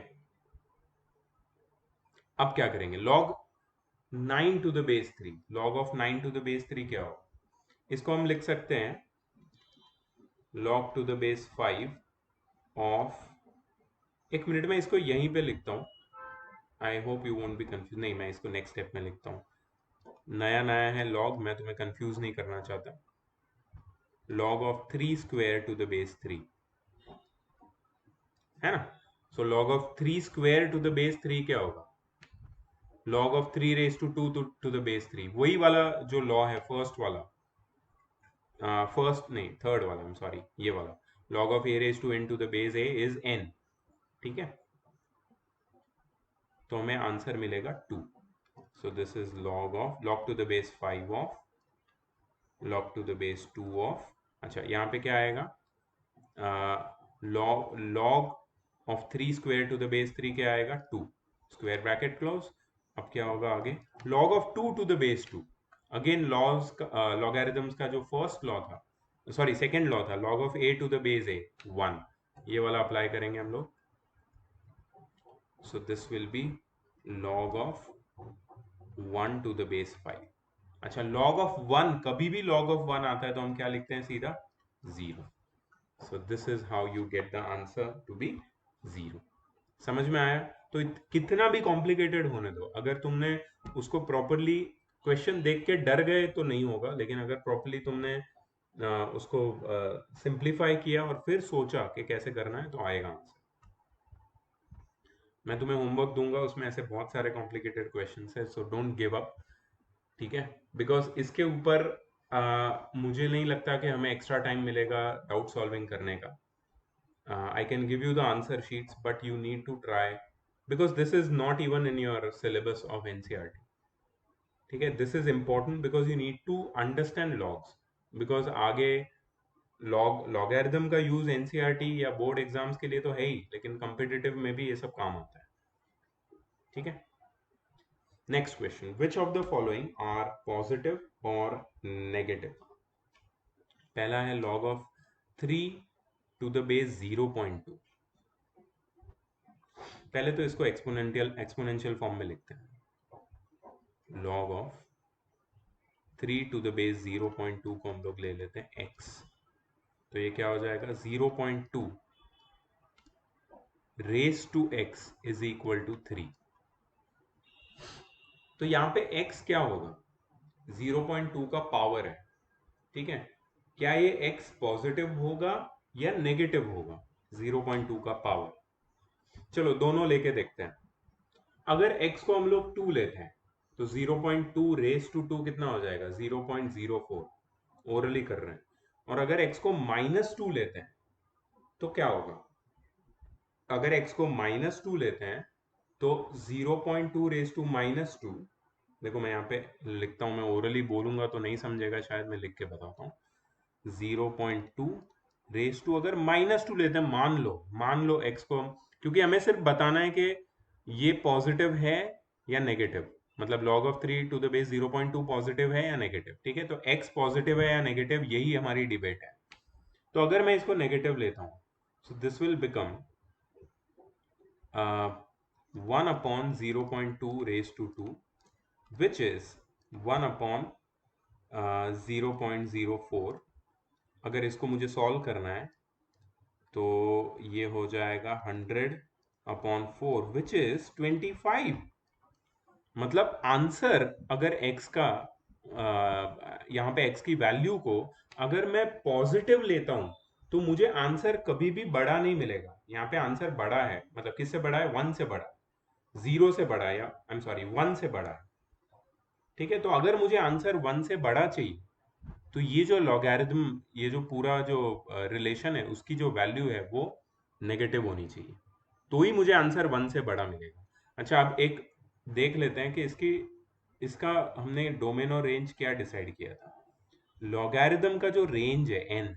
अब क्या करेंगे, log 9 to the base 3, log of 9 to the base 3 क्या हो, इसको हम लिख सकते हैं log to the base 5 of, एक मिनट में इसको यहीं पे लिखता हूँ, I hope you won't be confuse. नहीं, मैं इसको नेक्स्ट स्टेप में लिखता हूँ. नया नया है लॉग, मैं तुम्हें कंफ्यूज नहीं करना चाहता. log of 3 square to the base 3, है ना. So log of 3 square to the base 3 क्या होगा, log of 3 raise to 2 to the base 3. वही वाला जो लॉ है, फर्स्ट वाला, फर्स्ट नहीं, थर्ड वाला, आई एम सॉरी, ये वाला, log of a raise to n to the base a is n. ठीक है, तो हमें आंसर मिलेगा 2. So this is log to the base 5 of log to the base 2 of, अच्छा यहाँ पे क्या आएगा, log of 3 square to the base 3 क्या आएगा, 2, स्क्वायर ब्रैकेट क्लोज. अब क्या होगा आगे, log of 2 to the base 2, again laws logarithms का जो फर्स्ट लॉ था, सॉरी सेकंड लॉ था, log of a to the base a 1, ये वाला अप्लाई करेंगे हम लोग. So this will be log of 1 to the base 5. अच्छा, log ऑफ 1, कभी भी log ऑफ 1 आता है तो हम क्या लिखते हैं, सीधा 0. So this is how you get the answer to be 0. समझ में आया? तो कितना भी कॉम्प्लिकेटेड होने दो, अगर तुमने उसको प्रॉपरली क्वेश्चन देख के डर गए तो नहीं होगा, लेकिन अगर प्रॉपरली तुमने उसको सिंप्लीफाई किया और फिर सोचा कि कैसे करना है तो आएगा आंसर। मैं तुम्हें होमवर्क दूंगा, उसमें ऐसे बहुत सारे कॉम्प्लिकेटेड क्वेश्चंस है, सो डोंट गिव अप, ठीक है? बिकॉज इसके ऊपर मुझे नहीं लगता कि हमें एक्स्ट्रा टाइम मिलेगा डाउट सॉल्विंग करने का। I can give you the answer sheets, but you need to try, because this is not even in your syllabus of NCERT. ठीक है? This is important because you need to understand logs, because आगे logarithm का use NCERT या board exams के लिए तो है ही, लेकिन कॉम्पिटिटिव में भी ये सब काम आता है, ठीक है? Next question, which of the following are positive और नेगेटिव? पहला है log of 3 to the base 0.2। पहले तो इसको एक्सपोनेंशियल फॉर्म में लिखते हैं। log of 3 to the base 0.2 को हम लोग ले लेते हैं x, तो ये क्या हो जाएगा? 0.2 raise to x is equal to 3। तो यहाँ पे x क्या होगा? 0.2 का पावर है, ठीक है? क्या ये x पॉजिटिव होगा या नेगेटिव होगा? 0.2 का पावर, चलो दोनों लेके देखते हैं। अगर x को हम लोग 2 लेते हैं तो 0.2 रेस टू 2 कितना हो जाएगा? 0.04। ओरली कर रहे हैं। और अगर x को -2 लेते हैं तो क्या होगा? अगर x को -2 लेते हैं तो 0.2 रेस टू -2, देखो मैं यहाँ पे लिखता हूं, मैं ओरली बोलूंगा तो नहीं समझेगा शायद, मैं लिख के बताता हूँ। 0.2 रेस टू, अगर -2 लेते हैं, मान लो x को, क्योंकि हमें सिर्फ बताना है कि ये पॉजिटिव है या नेगेटिव, मतलब log of 3 to the base 0.2 positive है या नेगेटिव, ठीक है? तो x पॉजिटिव है या नेगेटिव, यही हमारी डिबेट है। तो अगर मैं इसको नेगेटिव लेता हूं, सो this will become 1 upon 0.2 raised to 2, which is 1 upon 0.04। अगर इसको मुझे सॉल्व करना है तो ये हो जाएगा 100 अपॉन 4, विच इज 25। मतलब आंसर, अगर x का यहाँ पे x की वैल्यू को अगर मैं पॉजिटिव लेता हूं तो मुझे आंसर कभी भी बड़ा नहीं मिलेगा। यहाँ पे आंसर बड़ा है, मतलब किससे बड़ा है? 1 से बड़ा, 0 से बड़ा है, या आई एम सॉरी 1 से बड़ा है, ठीक है? तो अगर मुझे आंसर 1 से बड़ा चाहिए तो ये जो लॉगरिथम, ये जो पूरा जो रिलेशन है, उसकी जो वैल्यू है वो नेगेटिव होनी चाहिए, तो ही मुझे आंसर 1 से बड़ा मिलेगा। अच्छा, अब एक देख लेते हैं कि इसका हमने डोमेन और रेंज क्या डिसाइड किया था। लॉगरिथम का जो रेंज है n,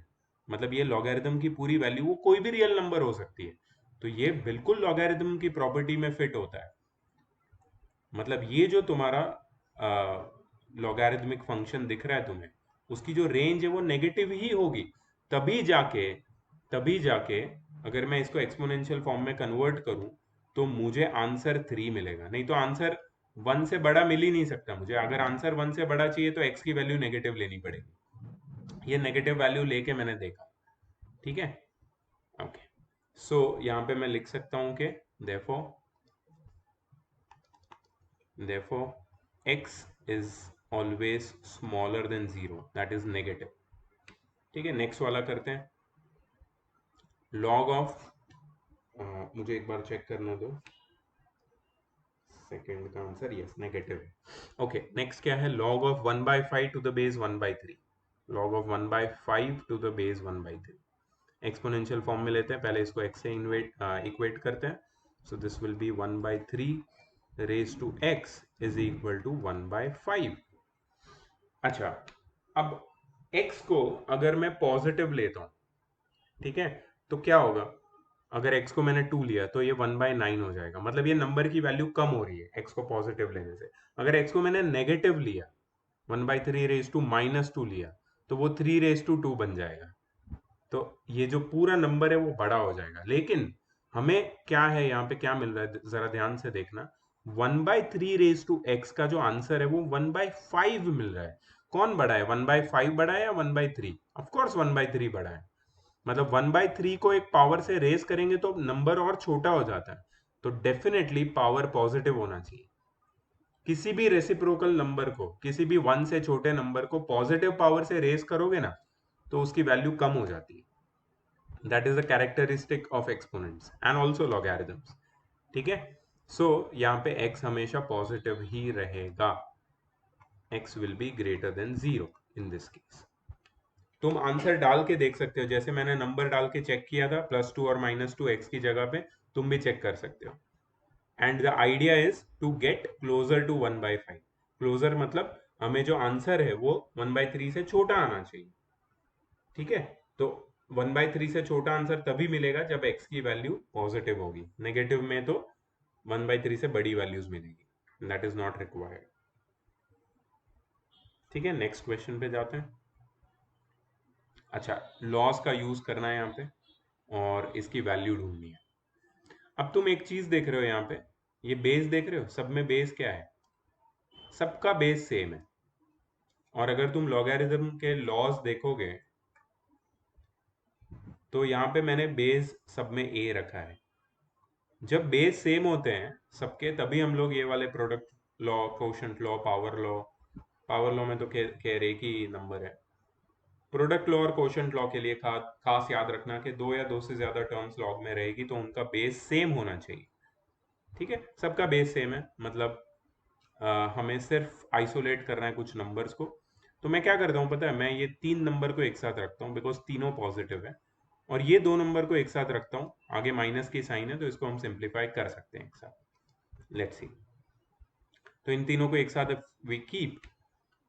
मतलब ये लॉगरिथम की पूरी वैल्यू, वो कोई भी रियल नंबर हो सकती है, तो ये बिल्कुल लॉगरिथम की प्रॉपर्टी में फिट होता है। मतलब ये जो तुम्हारा लॉगरिथमिक फंक्शन दिख रहा है तुम्हें, उसकी जो रेंज है वो नेगेटिव ही होगी, तभी जाके तभी जाके अगर मैं इसको एक्सपोनेंशियल फॉर्म में कन्वर्ट करूं तो मुझे आंसर 3 मिलेगा, नहीं तो आंसर 1 से बड़ा मिल ही नहीं सकता मुझे। अगर आंसर 1 से बड़ा चाहिए तो x की वैल्यू नेगेटिव लेनी पड़ेगी। ये नेगेटिव वैल्यू लेके मैंने देखा, ठीक है? ओके, सो यहाँ पे मैं लिख सकता हूं कि therefore x is always smaller than 0, that is negative, ठीक है? नेक्स्ट वाला करते हैं। log ऑफ मुझे एक बार चेक करने दो, सेकंड का आंसर यस नेगेटिव है। ओके, नेक्स्ट क्या है? log of 1/5 to the base 1/3। log of 1/5 to the base 1/3 exponential form में लेते हैं, पहले इसको x से इक्वेट करते हैं, so this will be 1/3 raise to x is equal to 1/5। अच्छा, अब x को अगर मैं पॉजिटिव लेता हूं, ठीक है, तो क्या होगा? अगर x को मैंने 2 लिया तो ये 1/9 हो जाएगा, मतलब ये नंबर की वैल्यू कम हो रही है x को पॉजिटिव लेने से। अगर x को मैंने नेगेटिव लिया, 1/3 रेज टू -2 लिया, तो वो 3 रेज टू 2 बन जाएगा, तो ये जो पूरा नंबर है वो बड़ा हो जाएगा। लेकिन हमें क्या है, यहाँ पे क्या मिल रहा है, जरा ध्यान से देखना। 1/3 रेज टू x का जो आंसर है वो 1/5 मिल रहा है। कौन बड़ा है? 1/5 बड़ा है या 1/3? ऑफ कोर्स 1/3 बड़ा है। मतलब 1/3 को एक पावर से रेस करेंगे तो नंबर और छोटा हो जाता है, तो डेफिनेटली पावर पॉजिटिव होना चाहिए। किसी भी रेसिप्रोकल नंबर को, किसी भी 1 से छोटे नंबर को पॉजिटिव पावर से रेस करोगे ना, तो उसकी वैल्यू कम हो जाती है। That is the characteristic of exponents and also logarithms. ठीक है, सो यहाँ पे x हमेशा पॉजिटिव ही रहेगा, x will be greater than 0 in this case. तुम आंसर डाल के देख सकते हो, जैसे मैंने नंबर डाल के चेक किया था +2 और -2 x की जगह पे, तुम भी चेक कर सकते हो। And the idea is to get closer to 1/5। Closer मतलब हमें जो आंसर है वो 1/3 से छोटा आना चाहिए। ठीक है, तो 1/3 से छोटा आंसर तभी मिलेगा जब x की वैल्यू पॉजिटिव होगी, नेगेटिव में तो 1/3 से बड़ी वैल्यूज मिलेगी, दैट इज नॉट रिक्वायर्ड। ठीक है, नेक्स्ट क्वेश्चन पे जाते हैं। अच्छा, लॉस का यूज करना है यहाँ पे और इसकी वैल्यू ढूंढनी है। अब तुम एक चीज देख रहे हो यहाँ पे, ये बेस देख रहे हो, सब में बेस क्या है, सबका बेस सेम है। और अगर तुम लॉगरिथम के लॉज देखोगे तो यहाँ पे मैंने बेस सब में a रखा है। जब बेस सेम होते हैं सबके, तभी हम लोग ये वाले product law, quotient law, power law में तो खैर एक ही नंबर है। प्रोडक्ट लॉ और कोशेंट लॉ के लिए खास याद रखना कि दो या दो से ज्यादा टर्म्स लॉग में रहेगी तो उनका बेस सेम होना चाहिए। ठीक है, सबका बेस सेम है, मतलब हमें सिर्फ आइसोलेट करना है कुछ नंबर्स को। तो मैं क्या करता हूँ पता है, मैं ये 3 नंबर को एक साथ रखता हूँ बिकॉज तीनों पॉजिटिव है, और ये 2 नंबर को एक साथ रखता हूँ, आगे माइनस की साइन है तो इसको हम सिंप्लीफाई कर सकते हैं एक साथ। लेट्स सी, तो इन तीनों को एक साथ वी कीप,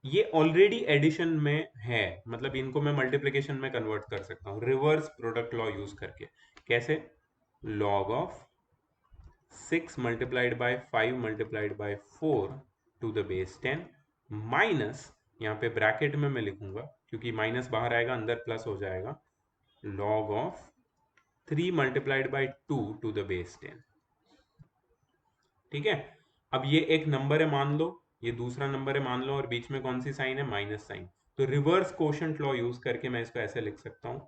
ये ऑलरेडी एडिशन में है, मतलब इनको मैं मल्टीप्लिकेशन में कन्वर्ट कर सकता हूँ रिवर्स प्रोडक्ट लॉ यूज करके। कैसे, log of 6 multiplied by 5 multiplied by 4 to the base 10 minus, यहाँ पे ब्रैकेट में मैं लिखूंगा क्योंकि माइनस बाहर आएगा अंदर प्लस हो जाएगा, log of 3 multiplied by 2 to the base 10। ठीक है, अब ये एक नंबर है मान लो, ये दूसरा नंबर है मान लो, और बीच में कौन सी साइन है, माइनस साइन। तो रिवर्स कोशेंट लॉ यूज करके मैं इसको ऐसे लिख सकता हूँ,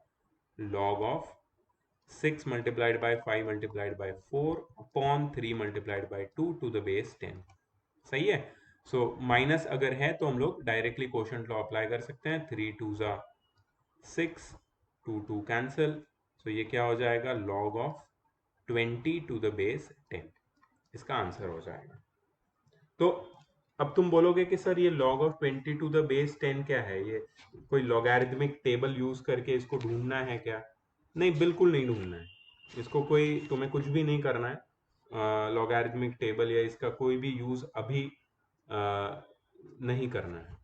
log of 6 multiplied by 5 multiplied by 4 upon 3 multiplied by 2 to the base 10। सही है, सो माइनस अगर है तो हम लोग डायरेक्टली कोशेंट लॉ अप्लाई कर सकते हैं, 3 2 जा 6, 2 2 कैंसिल, सो ये क्या हो जाएगा, log of 20 to the base 10, इसका आंसर हो जाएगा। तो अब तुम बोलोगे कि सर ये log of 20 to the base 10 क्या है, ये कोई लॉगरिथमिक टेबल यूज करके इसको ढूंढना है क्या? नहीं, बिल्कुल नहीं ढूंढना है इसको, कोई तुम्हें कुछ भी नहीं करना है, लॉगरिथमिक टेबल या इसका कोई भी यूज अभी नहीं करना है।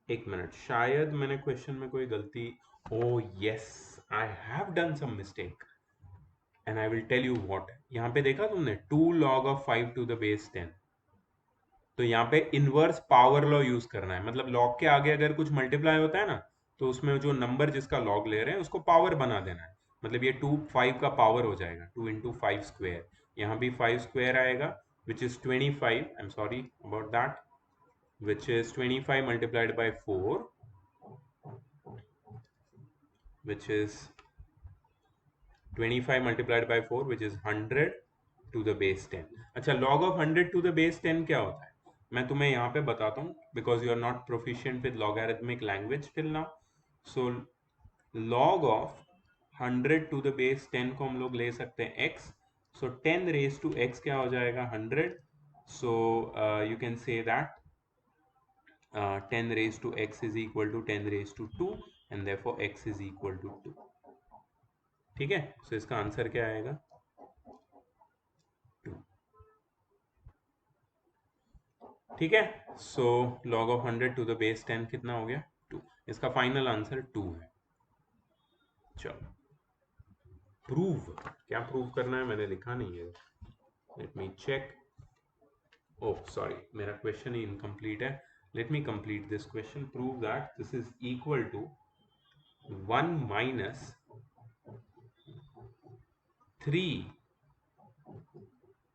एक मिनट, शायद मैंने क्वेश्चन में कोई गलती, oh yes, I have done some mistake and I will tell you what. यहाँ पे देखा तुमने 2 log of 5 to the base 10, तो यहाँ पे इनवर्स पावर लॉ यूज करना है, मतलब लॉग के आगे अगर कुछ मल्टीप्लाई होता है ना, तो उसमें जो नंबर जिसका लॉग ले रहे हैं उसको पावर बना देना है। मतलब ये 2 5 का पावर हो जाएगा, 2 इंटू 5 स्क्वेयर, यहाँ भी 5 स्क्वेयर आएगा which is 25, I am sorry about that, which is 25 multiplied by 4 which is 25 multiplied by 4 which is 100 to the base 10। अच्छा, log of 100 to the base 10 क्या होता है, मैं तुम्हें यहाँ पे बताता हूँ, because you are not proficient with logarithmic language till now. So log of 100 to the base 10 को हम लोग ले सकते हैं x, so 10 raise to x क्या हो जाएगा, 100, so you can say that 10 raise to x is equal to 10 raise to 2 and therefore x is equal to 2। ठीक है, सो इसका आंसर क्या आएगा, 2। ठीक है, so log of 100 to the base 10 कितना हो गया, 2। इसका फाइनल आंसर 2 है। चलो, प्रूव, क्या प्रूव करना है मैंने लिखा नहीं है, let me check. Oh sorry, मेरा क्वेश्चन ही इनकम्प्लीट है, let me complete this question. Prove that this is equal to 1 minus 3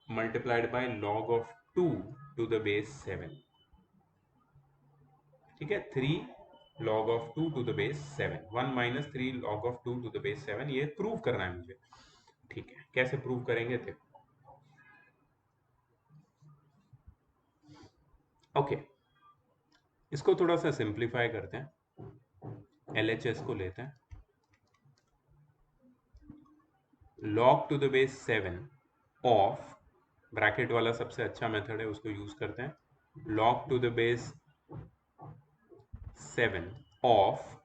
multiplied by log of 2 to the base 7। ठीक है, 3 log of 2 to the base 7, 1 minus 3 log of 2 to the base 7, ये prove करना है मुझे। ठीक है, कैसे prove करेंगे देखो। ओके, इसको थोड़ा सा सिंप्लीफाई करते हैं। LHS को लेते हैं, log to the base 7 of, bracket वाला सबसे अच्छा मेथड है, उसको यूज करते हैं। log to the base 7 of,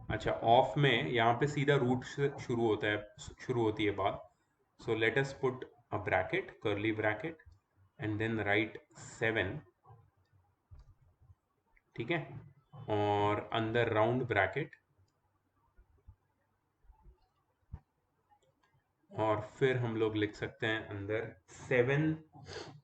अच्छा ऑफ में यहाँ पे सीधा रूट से शुरू होता है, शुरू होती है बात। So let us put a bracket, curly bracket, and then write 7, ठीक है, और अंदर राउंड ब्रैकेट, और फिर हम लोग लिख सकते हैं अंदर 7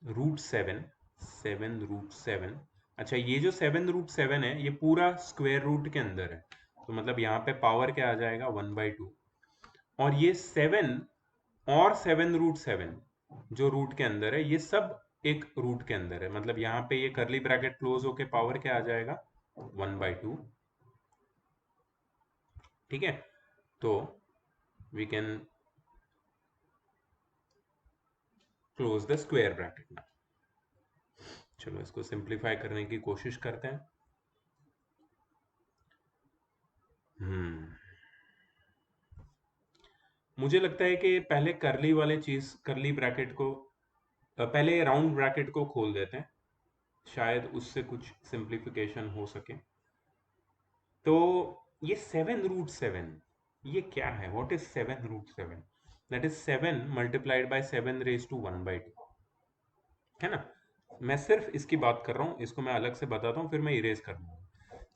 रूट 7, 7 रूट 7। अच्छा, ये जो 7 रूट 7 है, ये पूरा स्क्वायर रूट के अंदर है, तो मतलब यहाँ पे पावर क्या आ जाएगा, 1/2। और ये 7 और 7 रूट 7 जो रूट के अंदर है, ये सब एक रूट के अंदर है, मतलब यहाँ पे ये करली ब्रैकेट क्लोज होके पावर क्या आ जाएगा, 1/2। ठीक है, तो we can close the square bracket ना। चलो इसको सिंप्लीफाई करने की कोशिश करते हैं। मुझे लगता है कि पहले करली वाले चीज, करली ब्रैकेट को पहले राउंड ब्रैकेट को खोल देते हैं, शायद उससे कुछ सिंप्लीफिकेशन हो सके। तो ये 7 रूट 7, ये क्या है, what is 7 root 7? That is 7 multiplied by 7 raise to 1/2, है ना। मैं सिर्फ इसकी बात कर रहा हूँ, इसको मैं अलग से बताता हूँ, फिर मैं इरेज कर दूंगा।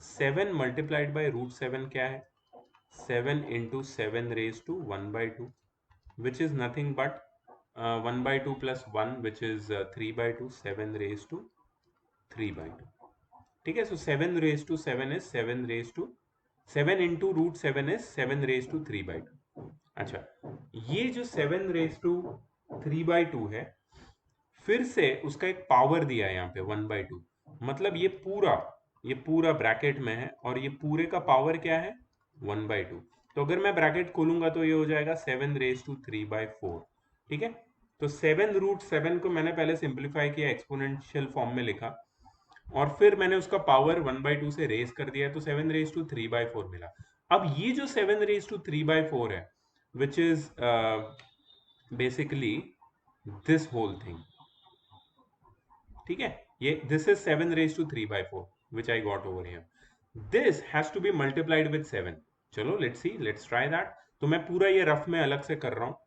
7 मल्टीप्लाइड बाय रूट 7 क्या है, 7 into 7 raised to 1/2, which is nothing but 1/2 plus 1, which is 3/2, 7 raised to 3/2। ठीक है, सो 7 raised to 7 is 7 into 7 is 7 raised to 3/2। अच्छा, ये जो 7 raised to 3/2 है, फिर से उसका एक पावर दिया है यहाँ पे 1/2, मतलब ये पूरा ब्रैकेट में है, और ये पूरे का पावर क्या है, 1/2। तो अगर मैं ब्रैकेट खोलूंगा तो ये हो जाएगा 7 raised to 3/4। ठीक है, तो 7 रूट 7 को मैंने पहले सिंप्लीफाई किया, एक्सपोनेंशियल फॉर्म में लिखा, और फिर मैंने उसका पावर 1/2 से रेज कर दिया, तो 7 raised to 3/4 मिला। अब ये जो 7 raised to 3/4 है, which is basically this whole thing. ठीक है, ये this is 7 raised to 3/4 which I got over here, this has to be multiplied with 7। चलो let's see, let's try that. तो मैं पूरा ये रफ में अलग से कर रहा हूँ,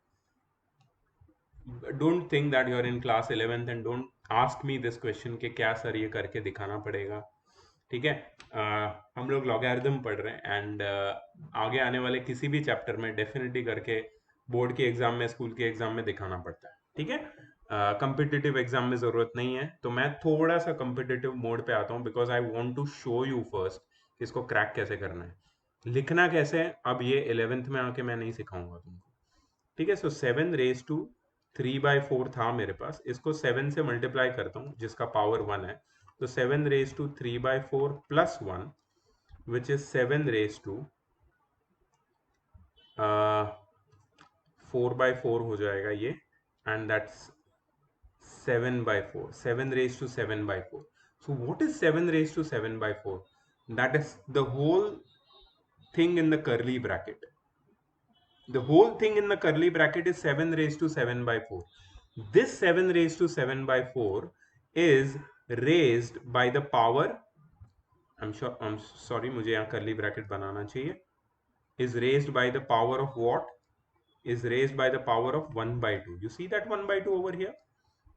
don't think that you are in class 11th and don't ask me this question कि क्या सर ये करके दिखाना पड़ेगा। ठीक है, हम लोग लॉगरिथम पढ़ रहे हैं, एंड आगे आने वाले किसी भी चैप्टर में डेफिनेटली करके बोर्ड के एग्जाम में, स्कूल के एग्जाम में दिखाना पड़ता है। ठीक है, कंपिटिटिव एग्जाम में जरूरत नहीं है, तो मैं थोड़ा सा कंपिटिटिव मोड पे आता हूँ, because I want to show you first कि इसको क्रैक कैसे करना है, लिखना कैसे है। अब ये 11th में आके मैं नहीं सिखाऊंगा तुमको। ठीक है, सो 7 raised to 3/4 था मेरे पास, इसको 7 से मल्टीप्लाई करता हूँ जिसका पावर 1 है, तो 7 raised to 3/4 plus 1, which is 7 raised to 4/4 हो जाएगा ये, and that's 7/4, 7 raised to 7/4। So what is 7 raised to 7/4? That is the whole thing in the curly bracket. The whole thing in the curly bracket is 7 raised to 7/4. This 7 raised to 7/4 is raised by the power, I'm sorry, मुझे यहाँ curly bracket बनाना चाहिए, is raised by the power of what? Is raised by the power of 1/2. You see that 1/2 over here?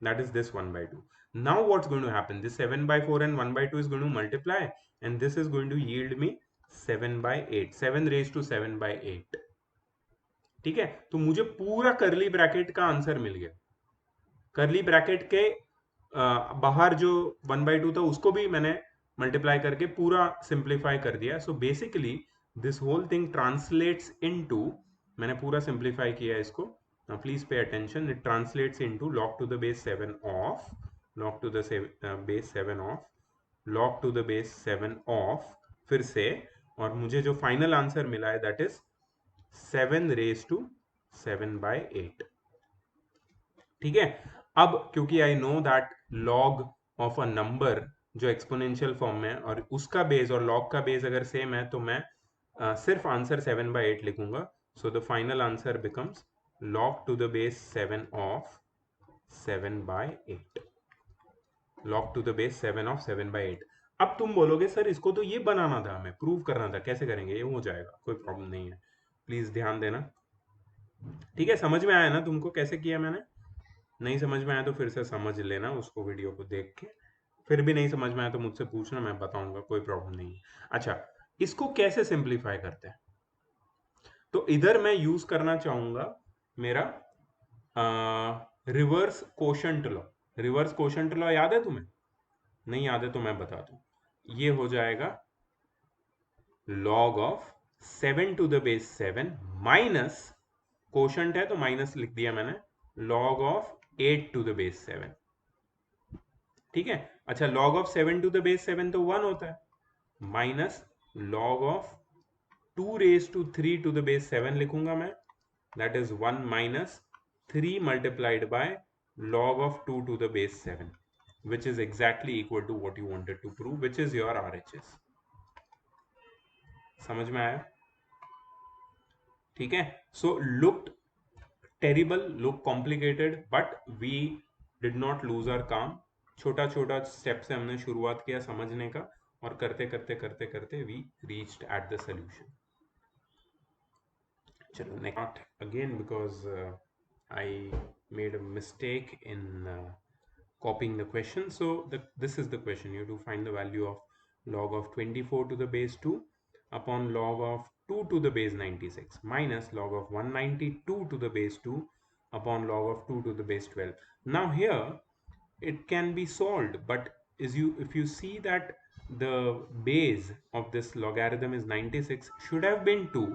That is this 1/2. Now what's going to happen? This 7/4 and 1/2 is going to multiply, and this is going to yield me 7/8, 7 raised to 7/8। ठीक है, तो मुझे पूरा करली bracket का answer मिल गया। करली bracket के बाहर जो 1/2 था उसको भी मैंने मल्टीप्लाई करके पूरा सिंप्लीफाई कर दिया। So basically this whole thing translates into, मैंने पूरा सिंप्लीफाई किया इसको, please pay attention, it translates into log to the base 7 of, log to the base 7 of, log to the base 7 of, फिर से और मुझे जो फाइनल आंसर मिला है दैट इज 7 raised to 7/8। ठीक है। अब क्योंकि I know that log of a number जो एक्सपोनेंशियल फॉर्म में है और उसका बेस और लॉग का बेस अगर सेम है तो मैं सिर्फ आंसर 7/8 लिखूंगा। So the final answer becomes log to the base 7 of 7/8। log to the base 7 of 7/8। अब तुम बोलोगे सर इसको तो ये बनाना था, हमें प्रूव करना था, कैसे करेंगे? ये हो जाएगा, कोई प्रॉब्लम नहीं है, प्लीज ध्यान देना। ठीक है, समझ में आया ना तुमको कैसे किया मैंने? नहीं समझ में आया तो फिर से समझ लेना उसको वीडियो को देख के। फिर भी नहीं समझ में आया तो मुझसे पूछना, मैं बताऊंगा, कोई प्रॉब्लम नहीं है। अच्छा, इसको कैसे सिंप्लीफाई करते हैं? तो इधर मैं यूज करना चाहूंगा मेरा reverse quotient law. Reverse quotient law याद है तुम्हें? नहीं याद है तो मैं बता दूं। ये हो जाएगा log of 7 to the base 7 minus, quotient है तो माइनस लिख दिया मैंने, log of 8 to the base 7। ठीक है। अच्छा, log of 7 to the base 7 तो 1 होता है, minus log of 2 raise to 3 to the base 7 लिखूंगा मैं, that is 1 minus 3 multiplied by log of 2 to the base 7, which is exactly equal to what you wanted to prove, which is your RHS। समझ में आया? ठीक है। So looked terrible, look complicated, but we did not lose our calm। छोटा छोटा step से हमने शुरुआत किया समझने का, और करते करते करते करते we reached at the solution। चलो next again, because I made a mistake in copying the question। So this is the question: you have to find the value of log of 24 to the base 2 upon log of 2 to the base 96 minus log of 192 to the base 2 upon log of 2 to the base 12। Now here it can be solved, but is you if you see that the base of this logarithm is 96, should have been 2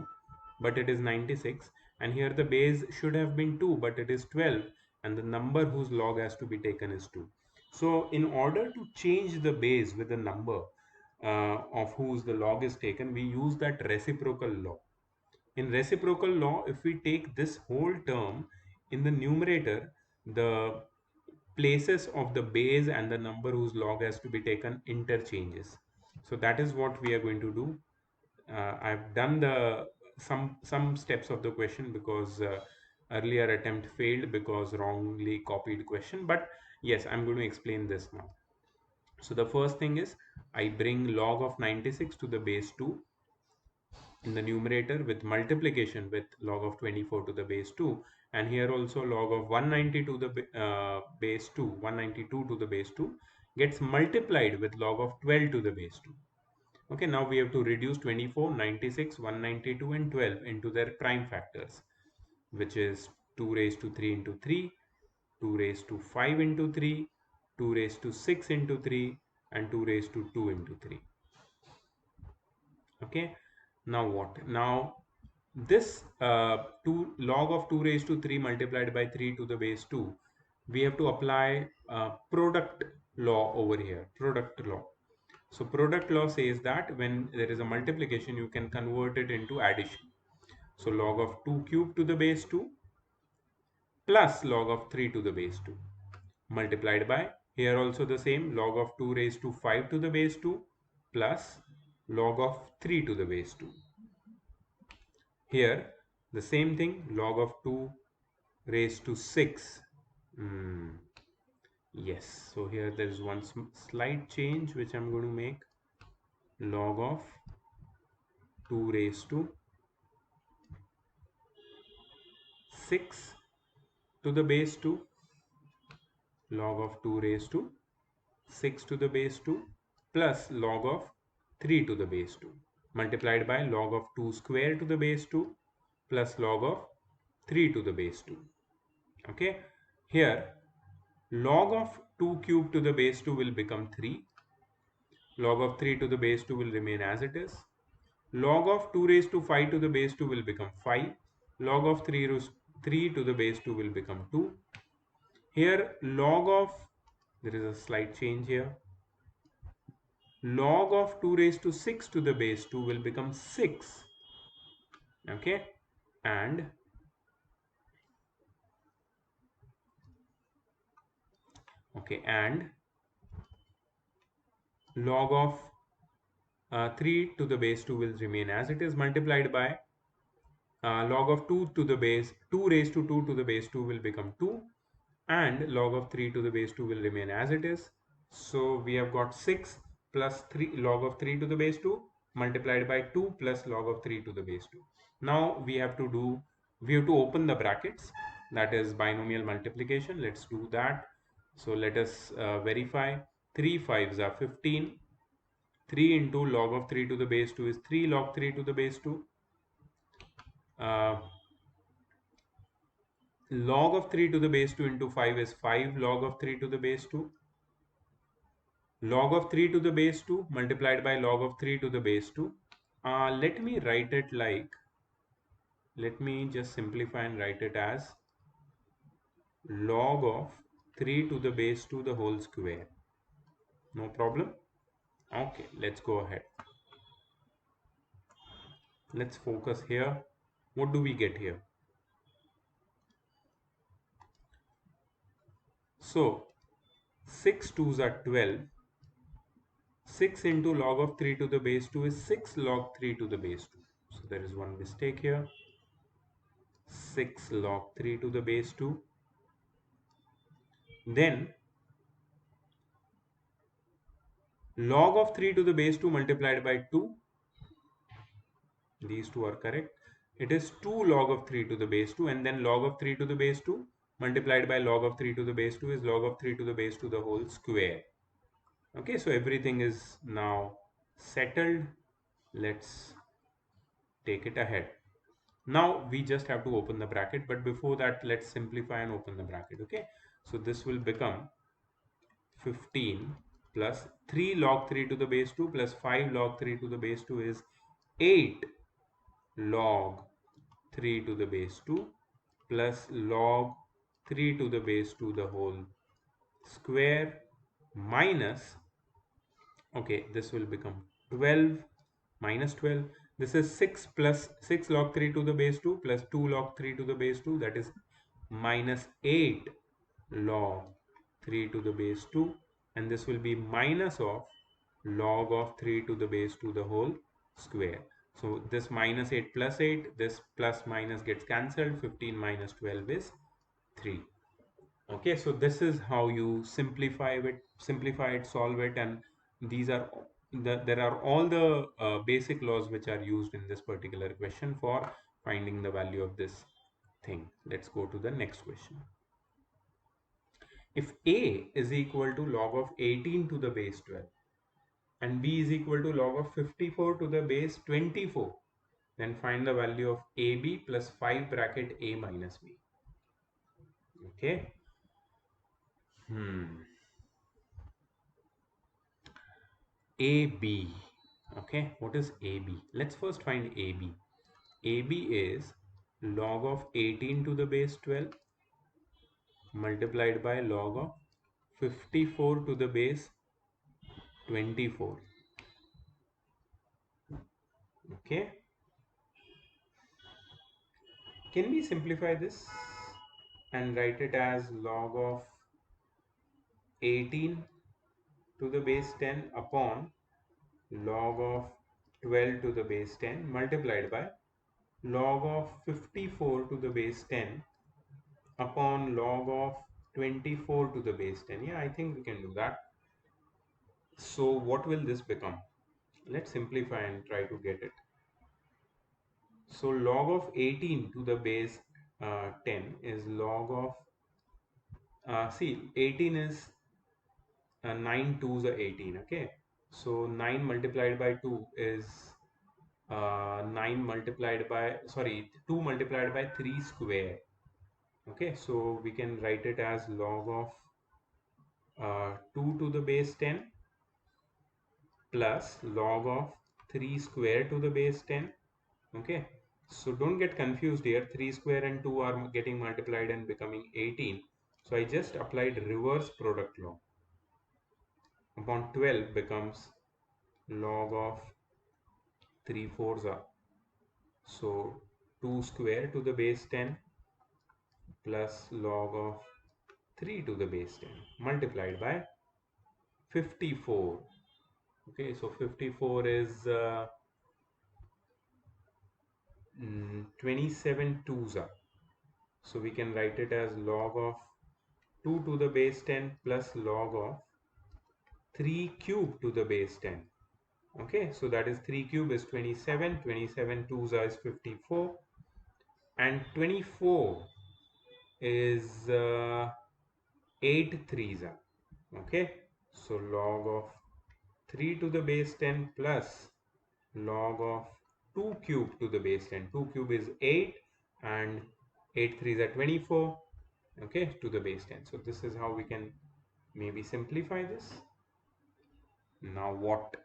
but it is 96, and here the base should have been 2 but it is 12, and the number whose log has to be taken is 2। So in order to change the base with the number of whose the log is taken, we use that reciprocal law. In reciprocal law, if we take this whole term in the numerator, the places of the base and the number whose log has to be taken interchanges. So that is what we are going to do. I've done the some steps of the question because earlier attempt failed because wrongly copied question, but yes, I'm going to explain this now। So the first thing is I bring log of 96 to the base 2 in the numerator with multiplication with log of 24 to the base 2, and here also log of 190 to the base 2, 192 to the base 2 gets multiplied with log of 12 to the base 2। Okay, now we have to reduce 24, 96, 192 and 12 into their prime factors, which is 2 raised to 3 into 3, 2 raised to 5 into 3, 2 raised to 6 into 3, and 2 raised to 2 into 3। Okay, now what? Now this 2 log of 2 raised to 3 multiplied by 3 to the base 2, we have to apply product law over here, product law। So product law says that when there is a multiplication, you can convert it into addition। So log of 2 cube to the base 2 plus log of 3 to the base 2 multiplied by, here also the same, log of 2 raised to 5 to the base 2 plus log of 3 to the base 2। Here the same thing, log of 2 raised to 6। Yes, so here there is one slight change which I'm going to make, log of 2 raised to 6 to the base 2, log of 2 raised to 6 to the base 2 plus log of 3 to the base 2 multiplied by log of 2 square to the base 2 plus log of 3 to the base 2। Okay, here log of 2 cube to the base 2 will become 3, log of 3 to the base 2 will remain as it is, log of 2 raised to 5 to the base 2 will become 5, log of 3 to the base 2 will become 2। Here log of, there is a slight change here, log of 2 raised to 6 to the base 2 will become 6. Okay, and log of 3 to the base 2 will remain as it is, multiplied by log of 2 to the base 2 raised to 2 to the base 2 will become 2, and log of 3 to the base 2 will remain as it is. So we have got 6 plus 3 log of 3 to the base 2 multiplied by 2 plus log of 3 to the base 2. Now we have to open the brackets, that is binomial multiplication. Let's do that. So let us verify. 3 5s are 15. 3 into log of 3 to the base 2 is 3 log 3 to the base 2. uh, Log of 3 to the base 2 into 5 is 5 log of 3 to the base 2. Log of 3 to the base 2 multiplied by log of 3 to the base 2. Let me write it like, let me just simplify and write it as log of 3 to the base 2 the whole square. No problem. Okay, let's go ahead. Let's focus here. What do we get here? So 6 2s are 12. 6 into log of 3 to the base 2 is 6 log 3 to the base 2. So there is one mistake here. 6 log 3 to the base 2. Then log of 3 to the base 2 multiplied by 2. These two are correct. It is 2 log of 3 to the base 2, and then log of 3 to the base 2 multiplied by log of 3 to the base 2 is log of 3 to the base 2 the whole square. Okay, so everything is now settled. Let's take it ahead. Now we just have to open the bracket, but before that let's simplify and open the bracket. Okay, so this will become 15 plus 3 log 3 to the base 2 plus 5 log 3 to the base 2 is 8 log 3 to the base 2 plus log 3 to the base 2 the whole square minus, okay, this will become 12 minus 12. This is 6 plus 6 log 3 to the base 2 plus 2 log 3 to the base 2, that is minus 8 log 3 to the base 2, and this will be minus of log of 3 to the base 2 the whole square. So this minus 8 plus 8, this plus minus gets cancelled. 15 minus 12 is 3. Okay, so this is how you simplify it, solve it, and these are there are all the basic laws which are used in this particular question for finding the value of this thing. Let's go to the next question. If a is equal to log of 18 to the base 12 and b is equal to log of 54 to the base 24, then find the value of ab plus 5 bracket a minus b. Okay. AB. Okay, what is AB? Let's first find AB. AB is log of 18 to the base 12 multiplied by log of 54 to the base 24. Okay, can we simplify this and write it as log of 18 to the base 10 upon log of 12 to the base 10 multiplied by log of 54 to the base 10 upon log of 24 to the base 10. Yeah, I think we can do that. So what will this become? Let's simplify and try to get it. So log of 18 to the base 10 is log of, see, 18 is 9 2s are 18. Okay, so 9 multiplied by 2 is 9 multiplied by, sorry, 2 multiplied by 3 square. Okay, so we can write it as log of 2 to the base 10 plus log of 3 square to the base 10. Okay, so don't get confused here. 3 square and 2 are getting multiplied and becoming 18. So I just applied reverse product law. Upon 12 becomes log of 3 fours are. So 2 square to the base 10 plus log of 3 to the base 10 multiplied by 54. Okay, so 54 is 27 twos are. So we can write it as log of 2 to the base 10 plus log of 3 cube to the base 10. Okay, so that is 3 cube is 27, 27 twos are is 54, and 24 is 8 threes are. Okay, so log of 3 to the base 10 plus log of 2 cube to the base 10. 2 cube is 8 and 8 threes are 24. Okay, to the base 10. So this is how we can maybe simplify this. Now what?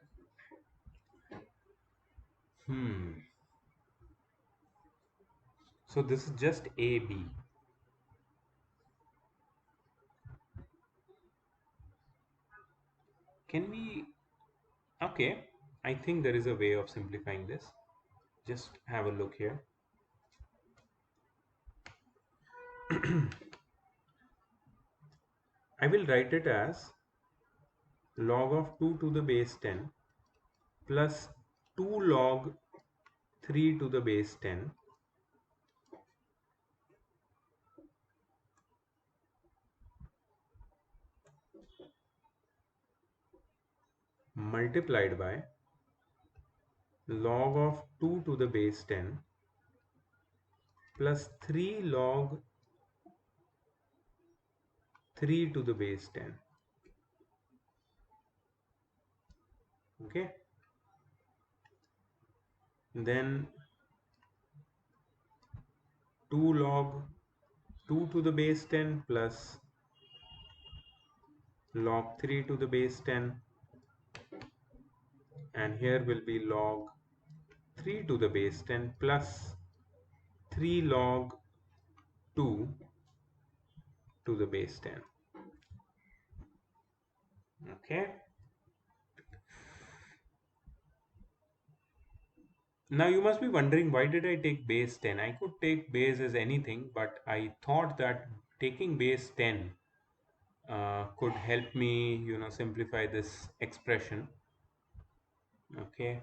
So this is just AB. Can we? Okay, I think there is a way of simplifying this. Just have a look here. I will write it as log of 2 to the base 10 plus 2 log 3 to the base 10 multiplied by log of 2 to the base 10 plus 3 log 3 to the base 10. Okay, then 2 log 2 to the base 10 plus log 3 to the base 10, and here will be log 3 to the base 10 plus 3 log 2 to the base 10. Okay, now you must be wondering, why did I take base 10? I could take base as anything, but I thought that taking base 10 could help me, simplify this expression. Okay,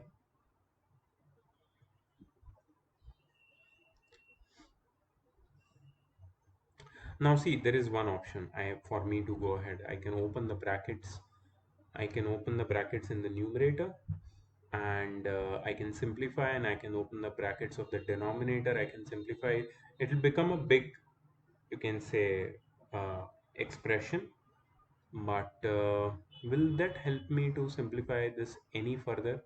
now see, there is one option for me to go ahead. I can open the brackets. I can open the brackets in the numerator, and I can simplify, and I can open the brackets of the denominator. I can simplify. It will become a big, you can say, expression, but will that help me to simplify this any further?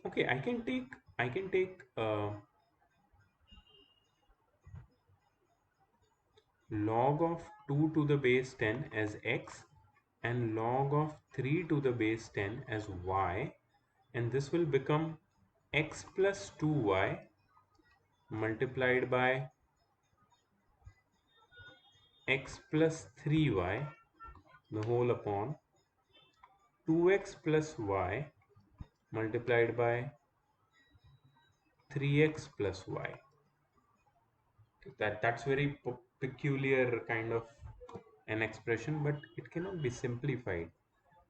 Okay, I can take log of 2 to the base 10 as x and log of 3 to the base 10 as y, and this will become x plus 2y multiplied by x plus 3y the whole upon 2x plus y multiplied by 3x plus y. That's very peculiar kind of an expression, but it cannot be simplified.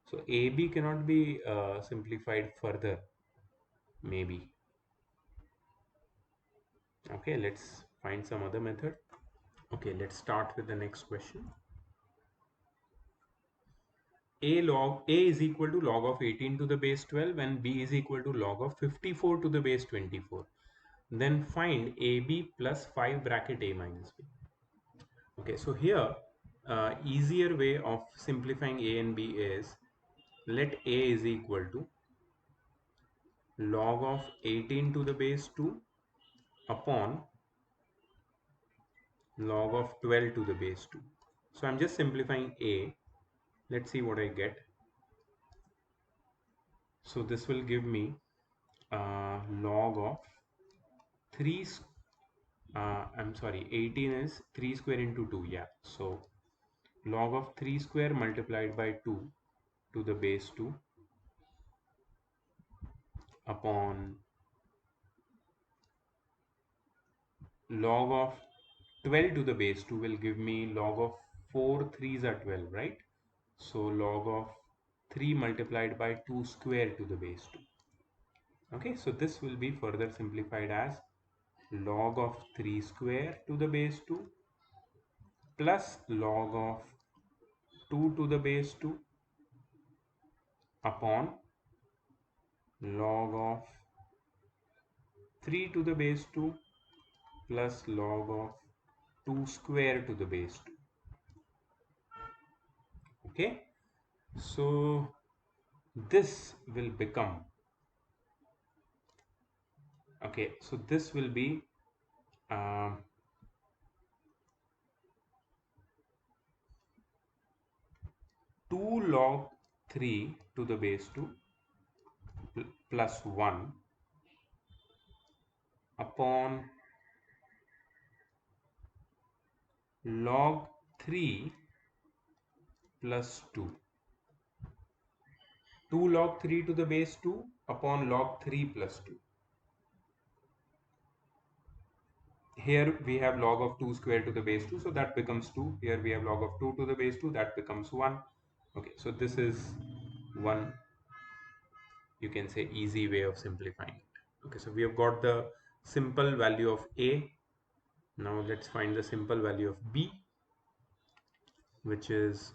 So AB cannot be simplified further, maybe. Okay, let's find some other method. Okay, let's start with the next question. A is equal to log of 18 to the base 12 and B is equal to log of 54 to the base 24. Then find AB plus 5 bracket A minus B. Okay, so here easier way of simplifying A and B is, let A is equal to log of 18 to the base 2 upon log of 12 to the base 2. So I'm just simplifying A. Let's see what I get. So this will give me log of 3, I'm sorry, 18 is 3 square into 2. Yeah, so log of 3 square multiplied by 2 to the base 2 upon log of 12 to the base 2 will give me log of 4 3s are 12, right? So log of 3 multiplied by 2 square to the base 2. Okay, so this will be further simplified as log of 3 square to the base 2 plus log of 2 to the base 2 upon log of 3 to the base 2 plus log of 2 square to the base 2. Okay, so this will become, okay, so this will be um, 2 log 3 to the base 2 plus 1 upon log 3 plus 2. 2 log 3 to the base 2 upon log 3 plus 2. Here we have log of 2 square to the base 2, so that becomes 2. Here we have log of 2 to the base 2, that becomes 1. Okay, so this is one, you can say, easy way of simplifying it. Okay, so we have got the simple value of A. Now let's find the simple value of B, which is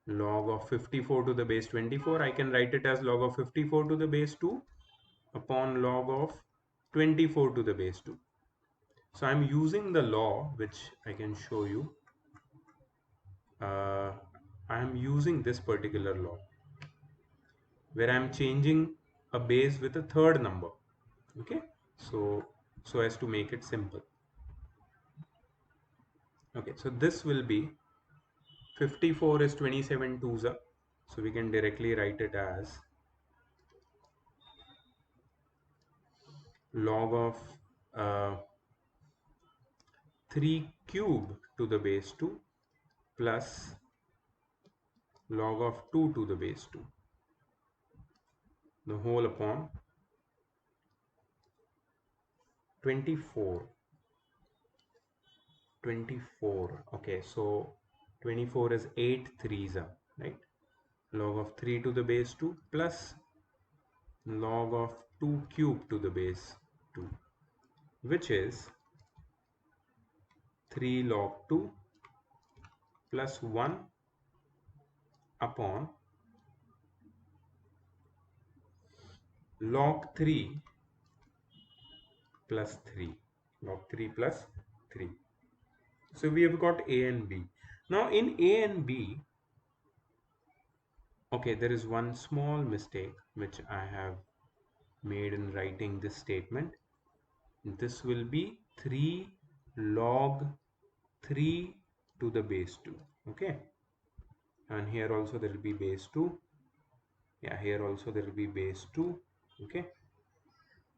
log of 54 to the base 24. I can write it as log of 54 to the base 2 upon log of 24 to the base 2. So I'm using the law which I can show you. I am using this particular law where I'm changing a base with a third number. Okay, so as to make it simple. Okay, so this will be 54 is 27 twos up, so we can directly write it as log of uh, 3 cube to the base 2 plus log of 2 to the base 2, the whole upon 24. 24. Okay, so 24 is 8 threes are, right? Log of 3 to the base 2 plus log of 2 cube to the base 2, which is 3 log 2 plus 1 upon log 3 plus 3. Log 3 plus 3. So we have got A and B. Now in A and B, okay, there is one small mistake which I have made in writing this statement. This will be 3 log 3 to the base 2. Okay, and here also there will be base 2. Yeah, here also there will be base 2. Okay,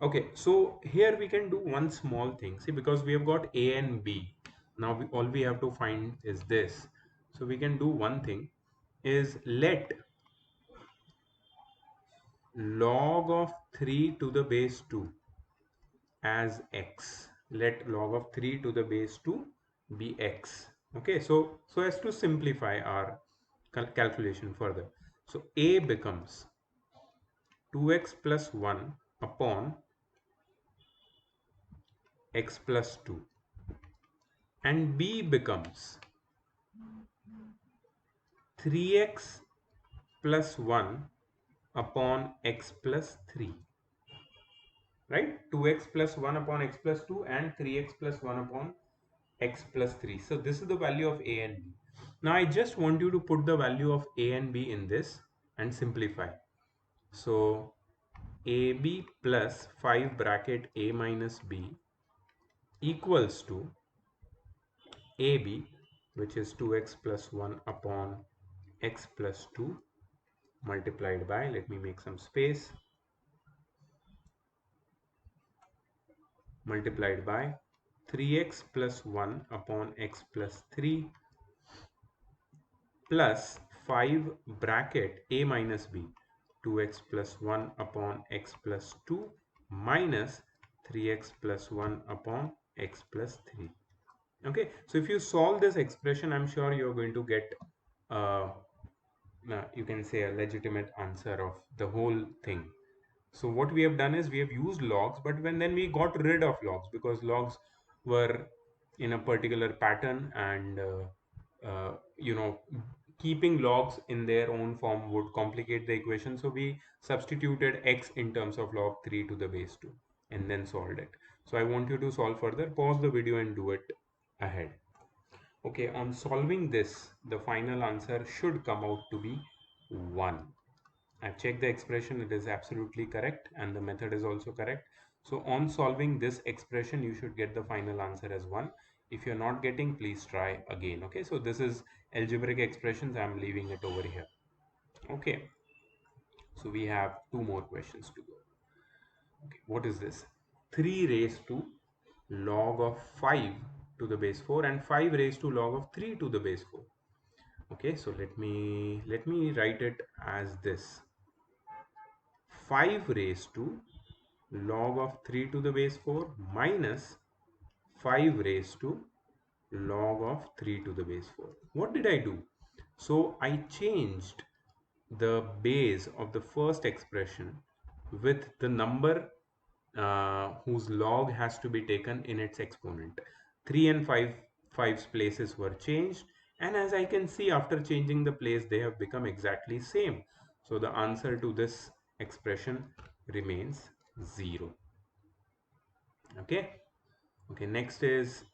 okay, so here we can do one small thing. See, because we have got A and B, now all we have to find is this. So we can do one thing, is let log of 3 to the base 2 as x. Let log of 3 to the base 2 be x. Okay, so as to simplify our calculation further, so A becomes 2x plus 1 upon x plus 2, and B becomes 3x plus 1 upon x plus 3, right? 2x plus 1 upon x plus 2 and 3x plus 1 upon x plus 3. So this is the value of A and B. Now I just want you to put the value of A and B in this and simplify. So AB plus 5 bracket A minus B equals to AB, which is 2x plus 1 upon x plus 2 multiplied by, let me make some space, multiplied by 3x plus 1 upon x plus 3 plus 5 bracket a minus b, 2x plus 1 upon x plus 2 minus 3x plus 1 upon x plus 3. Okay, so if you solve this expression, I'm sure you're going to get uh, you can say a legitimate answer of the whole thing. So what we have done is we have used logs, but then we got rid of logs because logs were in a particular pattern, and keeping logs in their own form would complicate the equation. So we substituted x in terms of log 3 to the base 2 and then solved it. So I want you to solve further. Pause the video and do it ahead. Okay, on solving this, the final answer should come out to be 1. I've checked the expression, it is absolutely correct, and the method is also correct. So on solving this expression, you should get the final answer as 1. If you're not getting, please try again. Okay, so this is algebraic expressions. I'm leaving it over here. Okay, so we have 2 more questions to go. Okay, what is this? 3 raised to log of 5 to the base 4 and 5 raised to log of 3 to the base 4. Okay, so let me write it as this: 5 raised to log of 3 to the base 4 minus 5 raised to log of 3 to the base 4. What did I do? So I changed the base of the first expression with the number whose log has to be taken in its exponent. 3 and 5's places were changed, and as I can see, after changing the place, they have become exactly same. So the answer to this expression remains 0. Okay. Okay, next is,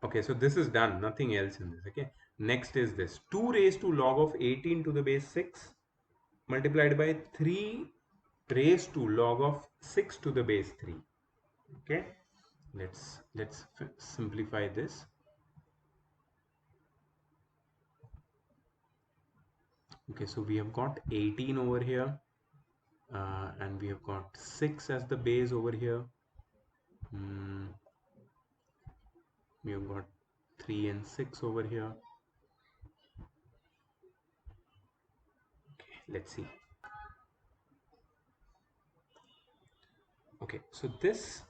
okay, so this is done, nothing else in this. Okay, next is this: 2 raised to log of 18 to the base 6 multiplied by 3 raised to log of 6 to the base 3. Okay, let's simplify this. Okay, so we have got 18 over here, and we have got 6 as the base over here. We have got 3 and 6 over here. Okay, let's see. Okay, so this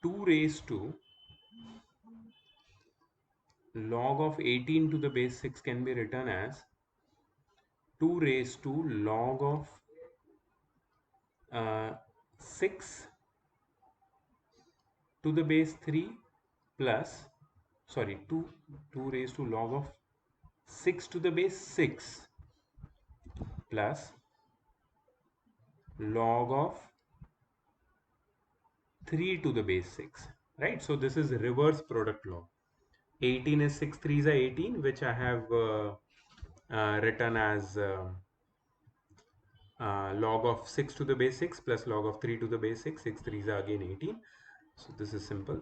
2 raised to log of 18 to the base 6 can be written as 2 raised to log of 6 to the base 3 plus, sorry, 2 raised to log of 6 to the base 6 plus log of 3 to the base 6, right? So this is reverse product law. 18 is 6 3s are 18, which I have written as log of 6 to the base 6 plus log of 3 to the base 6. 6 3s are again 18. So this is simple.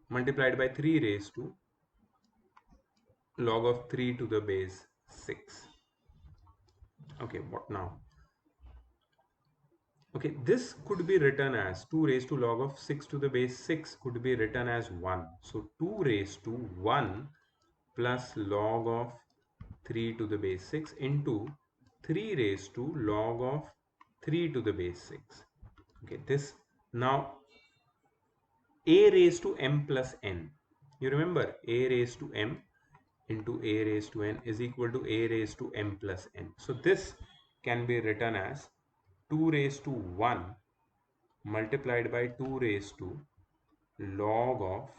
Multiplied by 3 raised to log of 3 to the base 6. Okay, what now? Okay, this could be written as 2 raised to log of 6 to the base 6 could be written as 1. So 2 raised to 1 plus log of 3 to the base 6 into 3 raised to log of 3 to the base 6. Okay, this now a raised to m plus n. You remember a raised to m into a raised to n is equal to a raised to m plus n. So this can be written as 2 raised to 1 multiplied by 2 raised to log of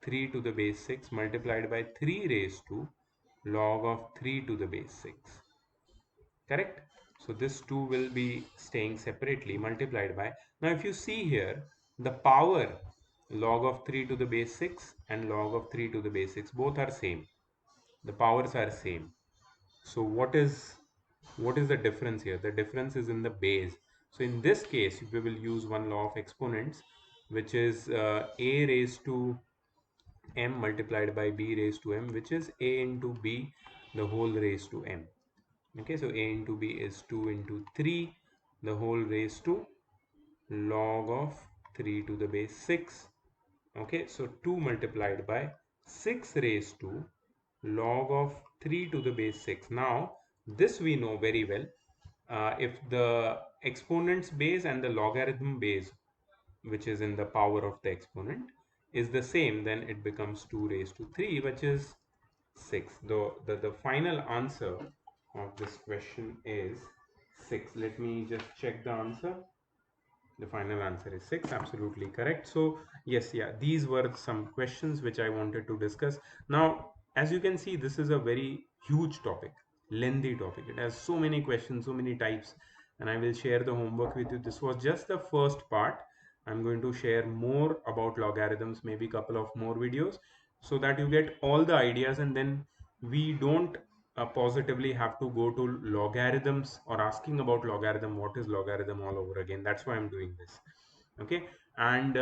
3 to the base 6 multiplied by 3 raised to log of 3 to the base 6. Correct? So this 2 will be staying separately multiplied by. Now if you see here, the power log of 3 to the base 6 and log of 3 to the base 6 both are same. The powers are same. So what is the difference here? The difference is in the base. So in this case, we will use one law of exponents, which is a raised to m multiplied by b raised to m, which is a into b the whole raised to m. Okay, so a into b is 2 into 3 the whole raised to log of 3 to the base 6. Okay, so 2 multiplied by 6 raised to log of 3 to the base 6. Now, this we know very well. If the exponent's base and the logarithm base, which is in the power of the exponent, is the same, then it becomes 2 raised to 3, which is 6. Though the final answer of this question is 6. Let me just check the answer. The final answer is 6. Absolutely correct. So yes, yeah, these were some questions which I wanted to discuss. Now, as you can see, this is a very huge topic, lengthy topic. It has so many questions, so many types, and I will share the homework with you. This was just the first part. I'm going to share more about logarithms, maybe a couple of more videos, so that you get all the ideas, and then we don't positively have to go to logarithms or asking about logarithm, what is logarithm, all over again. That's why I'm doing this. Okay. And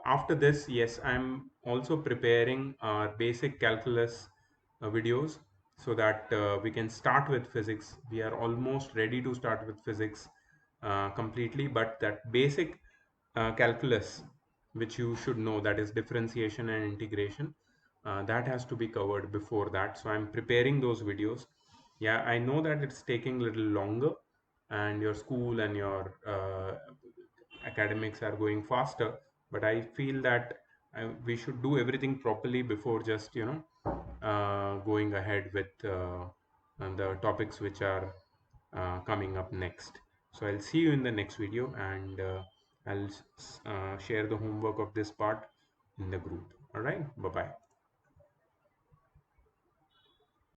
after this, yes, I'm also preparing basic calculus videos, so that we can start with physics. We are almost ready to start with physics completely, but that basic calculus which you should know, that is differentiation and integration, that has to be covered before that. So I'm preparing those videos. Yeah, I know that it's taking a little longer, and your school and your academics are going faster, but I feel that we should do everything properly before just going ahead with the topics which are coming up next. So I'll see you in the next video, and I'll share the homework of this part in the group. All right, bye bye.